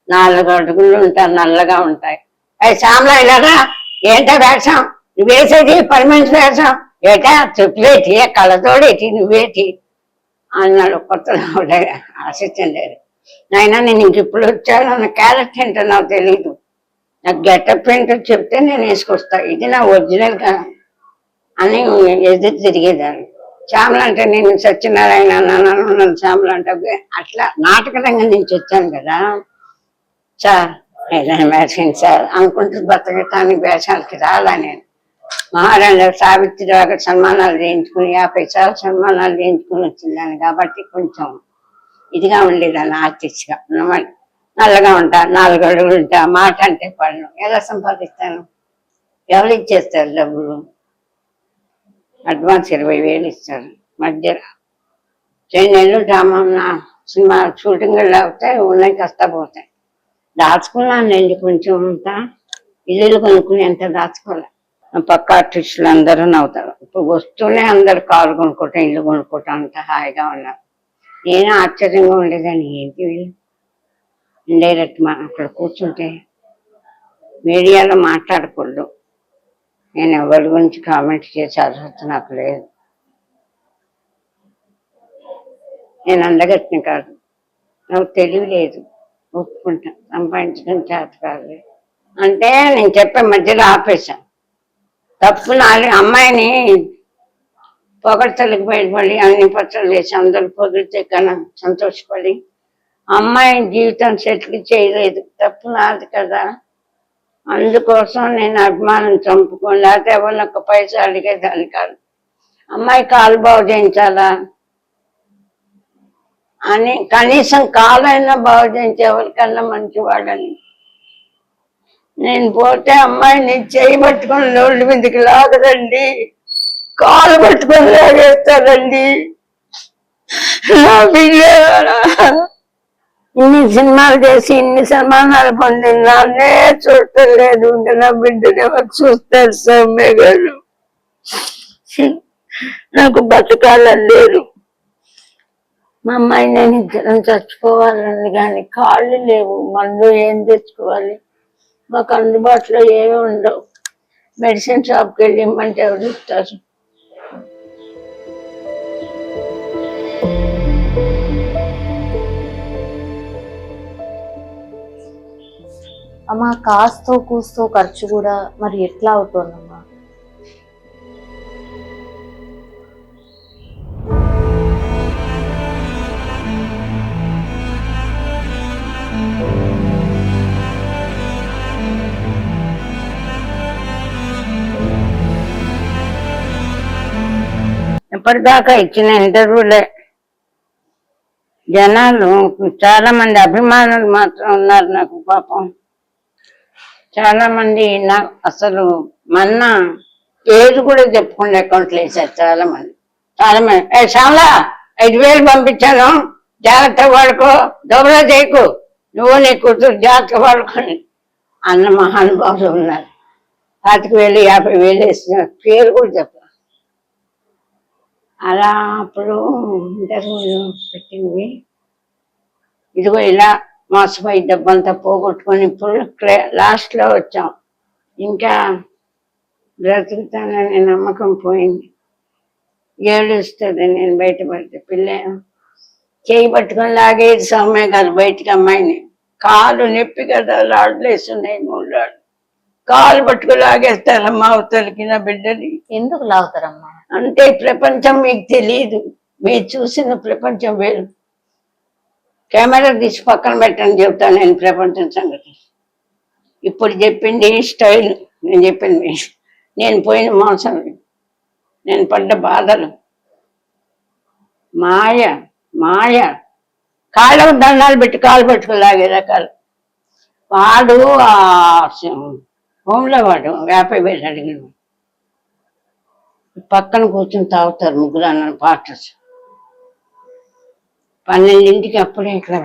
4 అడుగులు ఉంటారు, నల్లగా ఉంటాయి. అవి శ్యామలా ఇలాగా ఏంటో వేషం నువ్వేసేది, పర్మనెంట్ వేషం ఏటా, చెప్పులేటి కళ్ళతోడేటి నువ్వేటి అన్నాడు కొత్తలో అసిస్టెంట్. నాయన నేను ఇంక ఇప్పుడు వచ్చాను, నా క్యారెక్టర్ ఏంటో నాకు తెలీదు, నాకు గెటప్ ఏంటో చెప్తే నేను వేసుకొస్తా, ఇది నా ఒరిజినల్ గా అని ఎదురు తిరిగేదాన్ని. శ్యామల అంటే నేను సత్యనారాయణ అన్నాను, శ్యామల అంటే అట్లా నాటక రంగం నుంచి వచ్చాను కదా సార్, ఏదైనా వేసాను సార్ అనుకుంటూ బతకటానికి వేషాలకి రాలా. నేను మహారాణి సావిత్రి వారి సన్మానాలు చేయించుకుని 50 సార్లు సన్మానాలు చేయించుకుని వచ్చిందాన్ని కాబట్టి కొంచెం ఇదిగా ఉండేదాన్ని, ఆర్టిస్ట్గా. నల్లగా ఉంటా, 4 అడుగులు ఉంటా, మాట అంటే పడను. ఎలా సంపాదిస్తాను? ఎవరు ఇచ్చేస్తారు డబ్బులు? అడ్వాన్స్ 20,000 ఇస్తారు. మధ్య 2 నెలలు డ్రామా సినిమా షూటింగ్ లేకపోతే ఉన్నాయి, కష్టం పోతాయి. దాచుకున్నాను నేను కొంచెం అంతా, ఇల్లు కొనుక్కుని ఎంత దాచుకోలే. పక్క ఆర్టిస్టులు అందరూ నవ్వుతారు. ఇప్పుడు వస్తూనే అందరు కారు కొనుక్కోవటం, ఇల్లు కొనుక్కోవటం అంత హాయిగా ఉన్నారు. నేను ఆశ్చర్యంగా ఉండేదాన్ని, ఏంటి వీళ్ళు ఇండైరెక్ట్ అక్కడ కూర్చుంటే మీడియాలో మాట్లాడకూడదు, నేను ఎవరి గురించి కామెంట్ చేసే అర్హత నాకు లేదు, నేను అందగట్టిన కాదు, నాకు తెలివి లేదు, ఒప్పుకుంటా, సంపాదించడం చేత కాదు అంటే నేను చెప్పే మధ్యలో ఆపేశాను. తప్పు నాలుగు అమ్మాయిని పొగడ్తలకు బయటపడి అన్ని పత్రాలు వేసి అందరు పొగిడితే కన్నా సంతోషపడి అమ్మాయి జీవితం సెటిల్ చేయలేదు, తప్పు నాది కదా. అందుకోసం నేను అభిమానం చంపుకోను, లేకపోతే ఎవరిని 1 పైసా అడిగేదాన్ని కాదు. అమ్మాయి కాలు బాగు చేయించాలా అని, కనీసం కాలైనా బాగు చేయించే ఎవరికన్నా మంచివాడని. నేను పోతే అమ్మాయిని చేయి పట్టుకొని రోడ్డు మీదకి లాగదండి, కాలు పట్టుకొని లాగేస్తారండి. నా బిడ్డ ఇన్ని సినిమాలు చేసి ఇన్ని సన్మానాలు పొందిన నాన్నే చూడటం లేదు, నా బిడ్డని ఎవరు చూస్తారు సౌమ్య గారు? నాకు బతకాలని లేదు. మా అమ్మాయి నేను ఇద్దరం చచ్చిపోవాలని, కానీ కాళ్ళు లేవు, మందు ఏం తెచ్చుకోవాలి, మాకు అందుబాటులో ఏమి ఉండవు. మెడిసిన్ షాప్కి వెళ్ళి ఇమ్మంటే ఎవరు ఇస్తారు? అమ్మా కాస్తో కూస్తో ఖర్చు కూడా మరి ఎట్లా అవుతుందమ్మా? ఎప్పటిదాకా ఇచ్చిన ఇంటర్వ్యూలే జనాలు చాలా మంది అభిమానులు మాత్రం ఉన్నారు నాకు పాపం. చాలా మంది నాకు అసలు మొన్న పేరు కూడా చెప్పుకునే అకౌంట్లు వేశారు చాలా మంది. శ్యామలా 5,000 పంపించాను, జాగ్రత్త వాడుకో, దొంగ చేయకు, నువ్వు నీ కూతురు జాగ్రత్త వాడుకొని అన్న మహానుభావులు ఉన్నారు. 25,000 50,000 వేసిన పేరు కూడా చెప్పాలి. అలా అప్పుడు ఇంటర్వ్యూలు పెట్టినవి. ఇదిగో ఇలా మోసపోయి డబ్బంతా పోగొట్టుకొని ఇప్పుడు లాస్ట్లో వచ్చాం. ఇంకా బ్రతుకుతాననే నమ్మకం పోయింది. ఏడుస్తుంది నేను బయటపడితే. పిల్ల చేయి పట్టుకొని లాగేది సౌమ్య గారు బయటికి అమ్మాయిని. కాలు నొప్పి కదా, రాడ్లేస్తున్నాయి 3 రాళ్ళు. కాలు పట్టుకుని లాగేస్తారమ్మా అవతలికి నా బిడ్డని. ఎందుకు లాగుతారమ్మా? అంటే ప్రపంచం మీకు తెలియదు, మీరు చూసిన ప్రపంచం వేరు. కెమెరా తీసి పక్కన పెట్టని చెప్తాను నేను ప్రపంచం సంగతి. ఇప్పుడు చెప్పింది స్టైల్, నేను చెప్పింది నేను పోయిన మోసం, నేను పడ్డ బాధలు. మాయ మాయ, కాళ్ళకు దండాలు పెట్టి కాలు పట్టుకుని లాగే రకాలు. వాడు ఆ హోంలో వాడు 50,000 అడిగిన పక్కన కూర్చొని తాగుతారు 3 అన్న పార్టర్స్. 12ంటికి అప్పుడే ఇక్కడ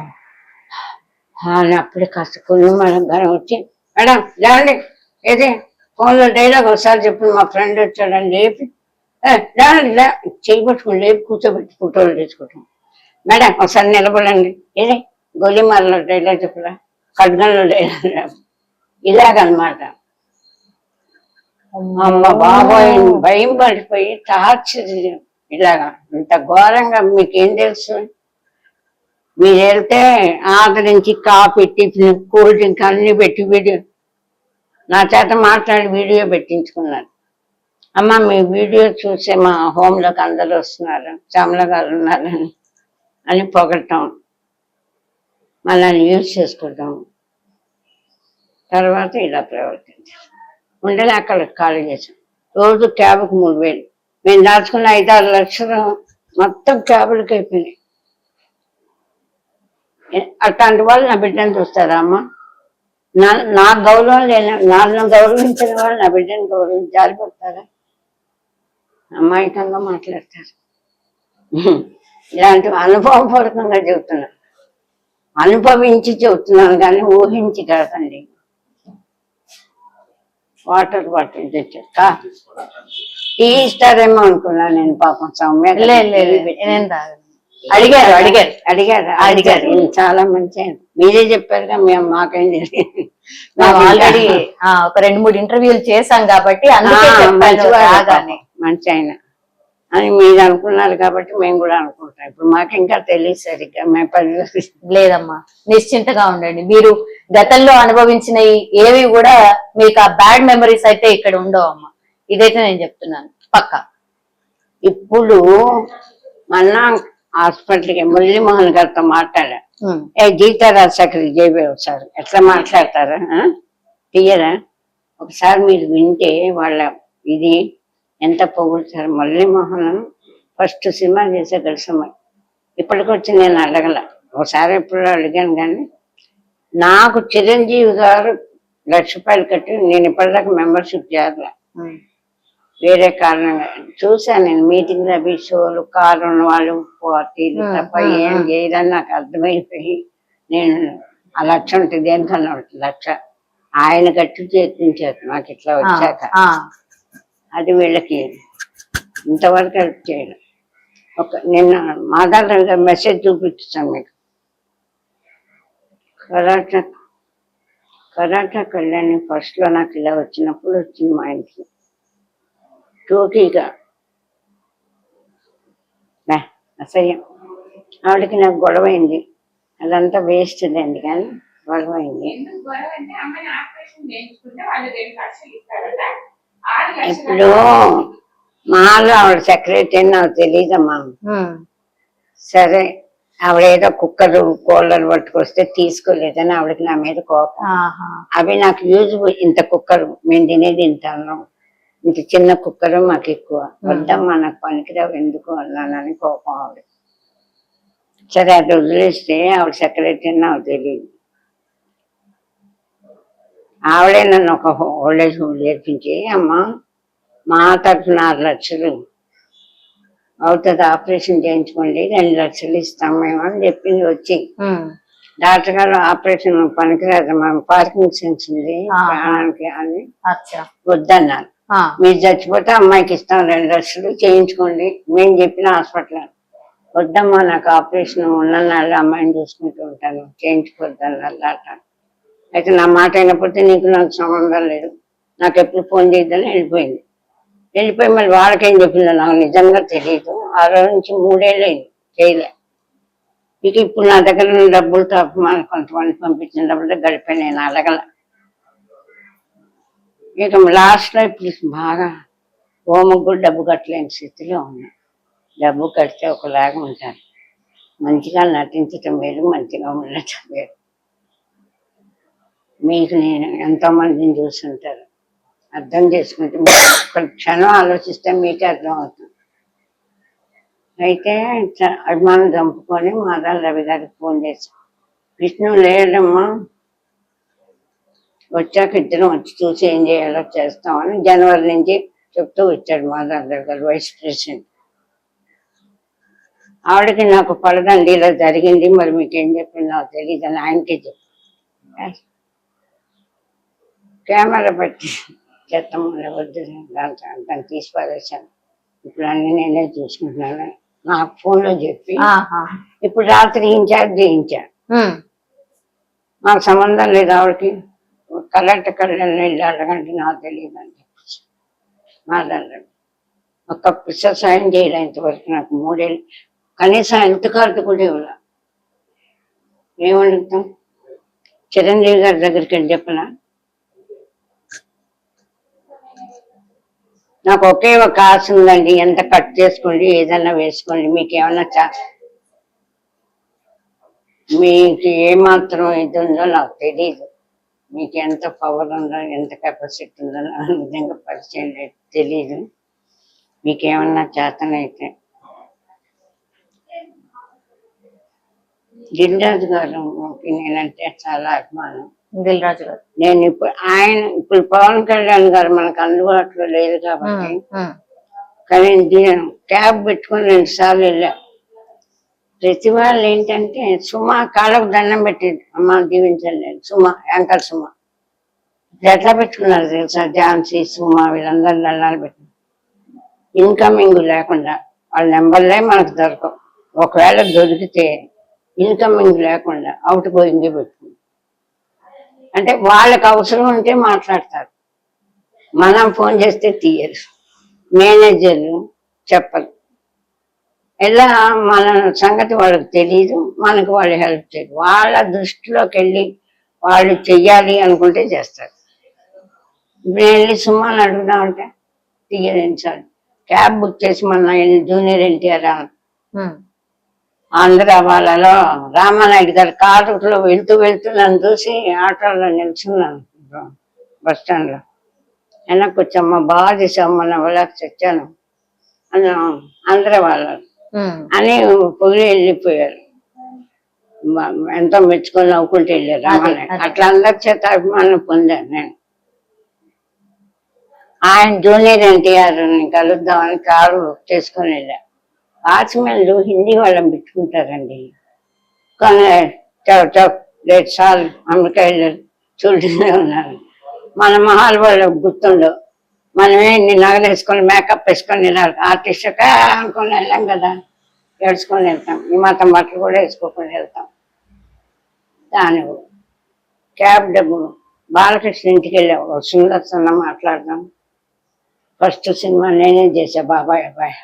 అప్పుడే కాస్త కొన్ని మన వచ్చి, మేడం లేవండి, ఏది ఫోన్లో డైలాగ్ ఒకసారి చెప్పి మా ఫ్రెండ్ వచ్చాడని లేపి లేవండి చేయి పట్టుకుని లేపి కూర్చోబెట్టి ఫోటోలు తీసుకుంటాం. మేడం ఒకసారి నిలబడండి, ఏది గోలీమారలో డైలాగ్ చెప్పరా, ఖడ్గంలో డైలాగ్, ఇలాగనమాట. అమ్మ బాబోయ్ భయం పడిపోయి టార్చర్. ఇలాగా ఇంత ఘోరంగా మీకేం తెలుసు? మీరు వెళ్తే ఆదరించి కాఫీ టిఫిన్ కూల్ డ్రింక్ అన్ని పెట్టి వీడియో నా చేత మాట్లాడి వీడియో పెట్టించుకున్నారు. అమ్మ మీ వీడియో చూసే మా హోంలోకి అందరూ వస్తున్నారు, శ్యామల గారు ఉన్నారని అని పొగడటం, మళ్ళీ యూజ్ చేసుకుంటాం. తర్వాత ఇలా ప్రవర్తించారు. ఉండలే అక్కడ ఖాళీ చేసాం. రోజు క్యాబ్కి 3,000. మేము దాచుకున్న 5-6 లక్షలు మొత్తం క్యాబులకి అయిపోయినాయి. అట్లాంటి వాళ్ళు నా బిడ్డను చూస్తారా అమ్మ? నా గౌరవం లేని, నన్ను గౌరవించిన వాళ్ళు నా బిడ్డను గౌరవించి జారిపడతారా? అమాయకంగా మాట్లాడతారు. ఇలాంటి అనుభవపూర్వకంగా చెబుతున్నాను, అనుభవించి చెబుతున్నాను కానీ ఊహించి కాదండి. వాటర్ బాటిల్ తెచ్చా టీ ఇస్తారేమో అనుకున్నాను నేను. పాపం సౌమ్య అడిగారు చాలా మంచి. మీరే చెప్పారుగా, మేము మాకేం తెలియదు. ఆల్రెడీ ఒక 2-3 ఇంటర్వ్యూలు చేశాం కాబట్టి మంచి ఆయన అని మీరు అనుకున్నారు కాబట్టి మేము కూడా అనుకుంటాం. ఇప్పుడు మాకు ఇంకా తెలియదు సరిగ్గా, మేము లేదమ్మా, నిశ్చింతగా ఉండండి. మీరు గతంలో అనుభవించిన ఏవి కూడా మీకు ఆ బ్యాడ్ మెమరీస్ అయితే ఇక్కడ ఉండవు అమ్మా, ఇదైతే నేను చెప్తున్నాను పక్కా. ఇప్పుడు మొన్న హాస్పిటల్కి మురళీమోహన్ గారితో మాట్లాడా. గీతారాజ్ సకరి జైబేవ్ సార్ ఎట్లా మాట్లాడతారా, తీయరా ఒకసారి మీరు వింటే వాళ్ళ ఇది ఎంత పొగుడుతారు. మురళీమోహన్ ఫస్ట్ సినిమా చేసే కలిసమ్మాయి. ఇప్పటికొచ్చి నేను అడగల, ఒకసారి ఎప్పుడు అడిగాను కానీ నాకు చిరంజీవి గారు ₹1,00,000 కట్టి నేను ఇప్పటిదాకా మెంబర్షిప్ చేయాల. వేరే కారణంగా చూసాను నేను మీటింగ్లు అవి షోలు, కారు ఉన్న వాళ్ళు పార్టీలు తప్ప ఏం చేయదని నాకు అర్థమైపోయి నేను ఆ 1,00,000 ఉంటుంది దేనికన్నా 1,00,000 ఆయన కట్టి చేర్పించారు నాకు ఇట్లా వచ్చాక. అది వీళ్ళకి ఇంతవరకు హెల్ప్ చేయడం. నిన్న మాట్లాడాలి మెసేజ్ చూపించాను మీకు. కరాటా కళ్యాణి ఫస్ట్లో నాకు ఇలా వచ్చినప్పుడు వచ్చింది మా ఇంటికి టోకీగా. అసహ్యం. ఆవిడకి నాకు గొడవైంది, అదంతా వేస్ట్ అండి కానీ గొడవైంది. ఇప్పుడు మాలో ఆవిడ సెక్రటరీ నాకు తెలియదమ్మా. సరే ఆవిడేదో కుక్కరు కోళ్ళను పట్టుకొస్తే తీసుకోలేదని ఆవిడకి నా మీద కోపం. అవి నాకు యూజ్, ఇంత కుక్కరు మేము తినేది తింటాను, ఇంత చిన్న కుక్కరు మాకు ఎక్కువ వద్దమ్మా, నాకు పనికిరావు ఎందుకు అన్నానని కోపం ఆవిడ. సరే అది వదిలేస్తే ఆవిడ సెక్రటరీ నాకు తెలియదు. ఆవిడే నన్ను ఒక ఓల్డేజ్ హోమ్ చేర్పించి, అమ్మ మా తరఫున 6 లక్షలు అవుతుంది, ఆపరేషన్ చేయించుకోండి, 2 లక్షలు ఇస్తాం మేము అని చెప్పింది వచ్చి. డాక్టర్ గారు ఆపరేషన్ పనికిరాదు, మనం పార్కింగ్ సెన్స్ ఉంది ప్రాణానికి అని వద్దన్నారు. మీరు చచ్చిపోతే అమ్మాయికి ఇస్తాం 2 లక్షలు చేయించుకోండి, మేము చెప్పిన హాస్పిటల్. వద్దమ్మా నాకు ఆపరేషన్ ఉన్ననాళ్ళు అమ్మాయిని చూసుకుంటూ ఉంటాను, చేయించుకోవద్దన్నారు. అయితే నా మాట అయినపోతే నీకు నాకు సంబంధం లేదు, నాకు ఎప్పుడు ఫోన్ చేయొద్దని వెళ్ళిపోయింది. వెళ్ళిపోయి మళ్ళీ వాళ్ళకేం చెప్పిందో నాకు నిజంగా తెలియదు. ఆ రోజు నుంచి 3 ఏళ్ళు అయింది చేయలే. ఇక ఇప్పుడు నా దగ్గర ఉన్న డబ్బులతో అభిమానం కొంతమంది పంపించిన డబ్బులతో గడిపే నేను అడగల. ఇక లాస్ట్లో ఇప్పుడు బాగా హోమకు కూడా డబ్బు కట్టలేని స్థితిలో ఉన్నా. డబ్బు కడితే ఒకలాగా ఉంటారు, మంచిగా నటించటం వేరు, మంచిగా ఉండటం వేరు. మీకు నేను ఎంతోమందిని చూస్తుంటారు, అర్థం చేసుకుంటే ఒక క్షణం ఆలోచిస్తే మీకే అర్థం అవుతుంది. అయితే అభిమానం చంపుకొని మాదాల రవి గారికి ఫోన్ చేశాం. విష్ణు లేదమ్మా, వచ్చాక ఇద్దరం వచ్చి చూసి ఏం చేయాలో చేస్తామని జనవరి నుంచి చెప్తూ వచ్చాడు మాదాల రవి గారు, వైస్ ప్రెసిడెంట్. ఆవిడకి నాకు పడదండి, ఇలా జరిగింది, మరి మీకేం చెప్పింది నాకు తెలియదు అని ఆయనకే చెప్పు. కెమెరా పెట్టి చెత్తం వద్దు దాన్ని తీసి పారేశాను. ఇప్పుడు అన్ని నేనే చూసుకుంటున్నాను నాకు ఫోన్లో చెప్పి. ఇప్పుడు రాత్రి ఇన్ఛార్జ్ చేయించా, నాకు సంబంధం లేదు ఆవిడకి, కలెక్టర్ కళ్యాణ్ వెళ్ళి అడగండి నాకు తెలియదు అని చెప్పేసి మాట్లాడాడు. ఒక్క పిస సాయం చేయలే ఇంతవరకు నాకు 3 ఏళ్ళు. కనీసం హెల్త్ కార్డు కూడా ఇవ్వాల. ఏమడుగుతాం? చిరంజీవి గారి దగ్గరికి వెళ్ళి చెప్పనా? నాకు ఒకే ఒక ఆశ ఉందండి, ఎంత కట్ చేసుకోండి, ఏదన్నా వేసుకోండి, మీకు ఏమన్నా మీకు ఏమాత్రం ఇది ఉందో నాకు తెలీదు, మీకు ఎంత పవర్ ఉందో ఎంత కెపాసిటీ ఉందో నాకు నిజంగా పరిచయం లేదు, తెలీదు. మీకేమన్నా చేతనైతే దిల్రాజు గారు నేనంటే చాలా అభిమానం. దిల్రాజు గారు నేను ఇప్పుడు పవన్ కళ్యాణ్ గారు మనకు అందుబాటులో లేదు కాబట్టి, కానీ క్యాబ్ పెట్టుకుని 2 సార్లు వెళ్ళా. ప్రతి వాళ్ళు ఏంటంటే సుమా కాళ్ళకు దండం పెట్టింది, అమ్మ దీవించండి సుమా, యాంకర్ సుమా. ఎట్లా పెట్టుకున్నారు తెలుసా? ఝాన్సీ, సుమా వీళ్ళందరూ దండాలు పెట్టిన ఇన్కమింగ్ లేకుండా. వాళ్ళ నెంబర్లే మనకు దొరకవు, ఒకవేళ దొరికితే ఇన్కమింగ్ లేకుండా అవుట్ గోయింగ్ పెట్టుకుంది. అంటే వాళ్ళకి అవసరం ఉంటే మాట్లాడతారు, మనం ఫోన్ చేస్తే తీయరు, మేనేజర్లు చెప్పరు. ఇలా మన సంగతి వాళ్ళకి తెలియదు, మనకు వాళ్ళు హెల్ప్ చేయరు. వాళ్ళ దృష్టిలోకి వెళ్ళి వాళ్ళు చెయ్యాలి అనుకుంటే చేస్తారు. ఇప్పుడు వెళ్ళి సుమాను అడుగుదామంటే తీయరించాలి. క్యాబ్ బుక్ చేసి మన జూనియర్ ఎన్టీఆర్ ఆంధ్ర వాళ్ళలో రామానాయుడు గారు కారులో వెళ్తూ నన్ను చూసి ఆటోలో నిల్చున్నాను బస్ స్టాండ్లో. వెనక్కి వచ్చామ్మా, బాగా చేసామ్మా, నా వాళ్ళకి తెచ్చాను అని ఆంధ్ర వాళ్ళు అని పొగిలి వెళ్ళిపోయారు. ఎంతో మెచ్చుకొని నవ్వుకుంటూ వెళ్ళారు రామానాయుడు. అట్లా అందరి చేత అభిమానం పొందాను నేను. ఆయన జూనియర్ ఎన్టీఆర్ కలుద్దామని కారు బుక్ చేసుకొని వెళ్ళా. వాచ్మెన్లు హిందీ వాళ్ళని పెట్టుకుంటారండి, కానీ లేట్ సార్లు అమెరికా వెళ్ళారు చూడుతూనే ఉన్నారు. మన మహాల్ వాళ్ళు గుర్తుండవు, మనమే నగలు వేసుకొని మేకప్ వేసుకొని వెళ్ళాలి. ఆర్టిస్ట్గా అనుకొని వెళ్ళాం కదా, ఏడ్చుకొని వెళ్తాం. ఈ మాత్రం బట్టలు కూడా వేసుకోకుండా వెళ్తాం. దాని క్యాబ్ డబ్బు బాలకృష్ణ ఇంటికి వెళ్ళాం, సుందర్సన్న మాట్లాడదాం. ఫస్ట్ సినిమా నేనే చేసా, బాబాయ్ అబ్బాయి.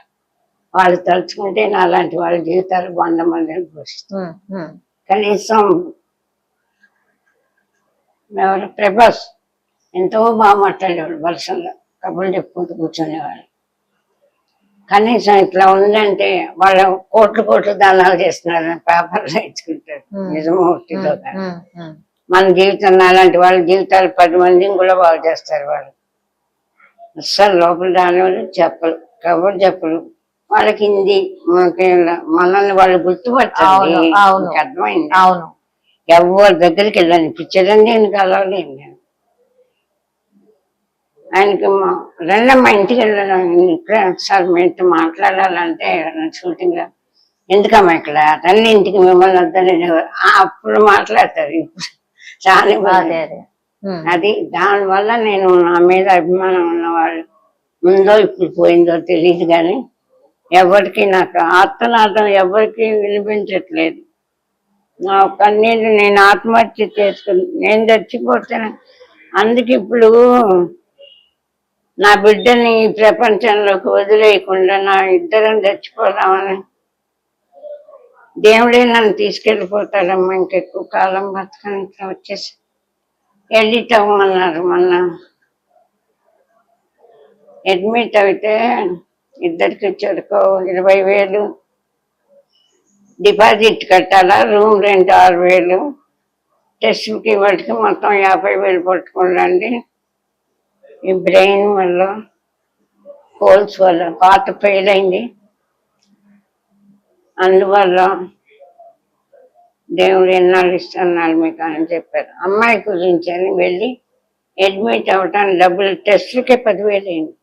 వాళ్ళు తలుచుకుంటే నా లాంటి వాళ్ళ జీవితాలు 100 మందిని పోషిస్తాం. కనీసం ఎవరు ప్రభాస్ ఎంతో బాగా మాట్లాడేవాడు, వరుసలో కబుర్లు చెప్పుకుంటూ కూర్చునేవాడు. కనీసం ఇట్లా ఉందంటే వాళ్ళ కోట్లు దానాలు చేస్తున్నారని పేపర్లో ఇచ్చుకుంటారు. నిజమో ఒట్టిదో కానీ మన జీవితం అలాంటి వాళ్ళ జీవితాలు 10 మందిని కూడా బాగు చేస్తారు వాళ్ళు. అస్సలు లోపల రానివాళ్ళు చెప్పరు, కబుర్లు చెప్పరు, వాళ్ళకి హిందీ మనకి మనల్ని వాళ్ళు గుర్తుపట్టండి. అవును, అవును. మీకు అర్థమైంది. అవును. ఎవరి దగ్గరికి వెళ్ళాను ఇప్పుడు చిరంజీవిని కలవలేదు నేను. ఆయనకి రెండమ్మ ఇంటికి వెళ్ళాను ఇక్కడ సార్ మీతో మాట్లాడాలంటే షూటింగ్ లో ఎందుకమ్మా ఇక్కడ తల్లి ఇంటికి మిమ్మల్ని వద్దని అప్పుడు మాట్లాడతారు. ఇప్పుడు చాలా అదే అదే. అది దానివల్ల నేను నా మీద అభిమానం ఉన్నవాళ్ళు ఉందో ఇప్పుడు పోయిందో తెలియదు కానీ ఎవరికి నాకు ఆత్మనాథం ఎవరికి వినిపించట్లేదు. నా కన్నీళ్ళు నేను ఆత్మహత్య చేసుకుని నేను చచ్చిపోతాను. అందుకే ఇప్పుడు నా బిడ్డని ఈ ప్రపంచంలోకి వదిలేయకుండా నా ఇద్దరం చచ్చిపోదామని దేవుడే నన్ను తీసుకెళ్ళిపోతాడమ్మా. ఇంకెక్కువ కాలం బతకని వచ్చేసి ఎడిట్ అవ్వమన్నారు. మొన్న అడ్మిట్ అయితే ఇద్దరికి చెరుకో 20,000 డిపాజిట్ కట్టాలా, రూమ్ రెంట్ 6,000, టెస్ట్కి వాటికి మొత్తం 50,000 పట్టుకోండి. ఈ బ్రెయిన్ వల్ల హోల్స్ వల్ల పాత ఫెయిల్ అయింది. అందువల్ల దేవుడు ఎన్నాళ్ళు ఇస్తున్నాడు మీకు అని చెప్పారు. అమ్మాయి గురించి అని వెళ్ళి అడ్మిట్ అవ్వటానికి డబ్బులు టెస్ట్లకే 10,000 అయింది.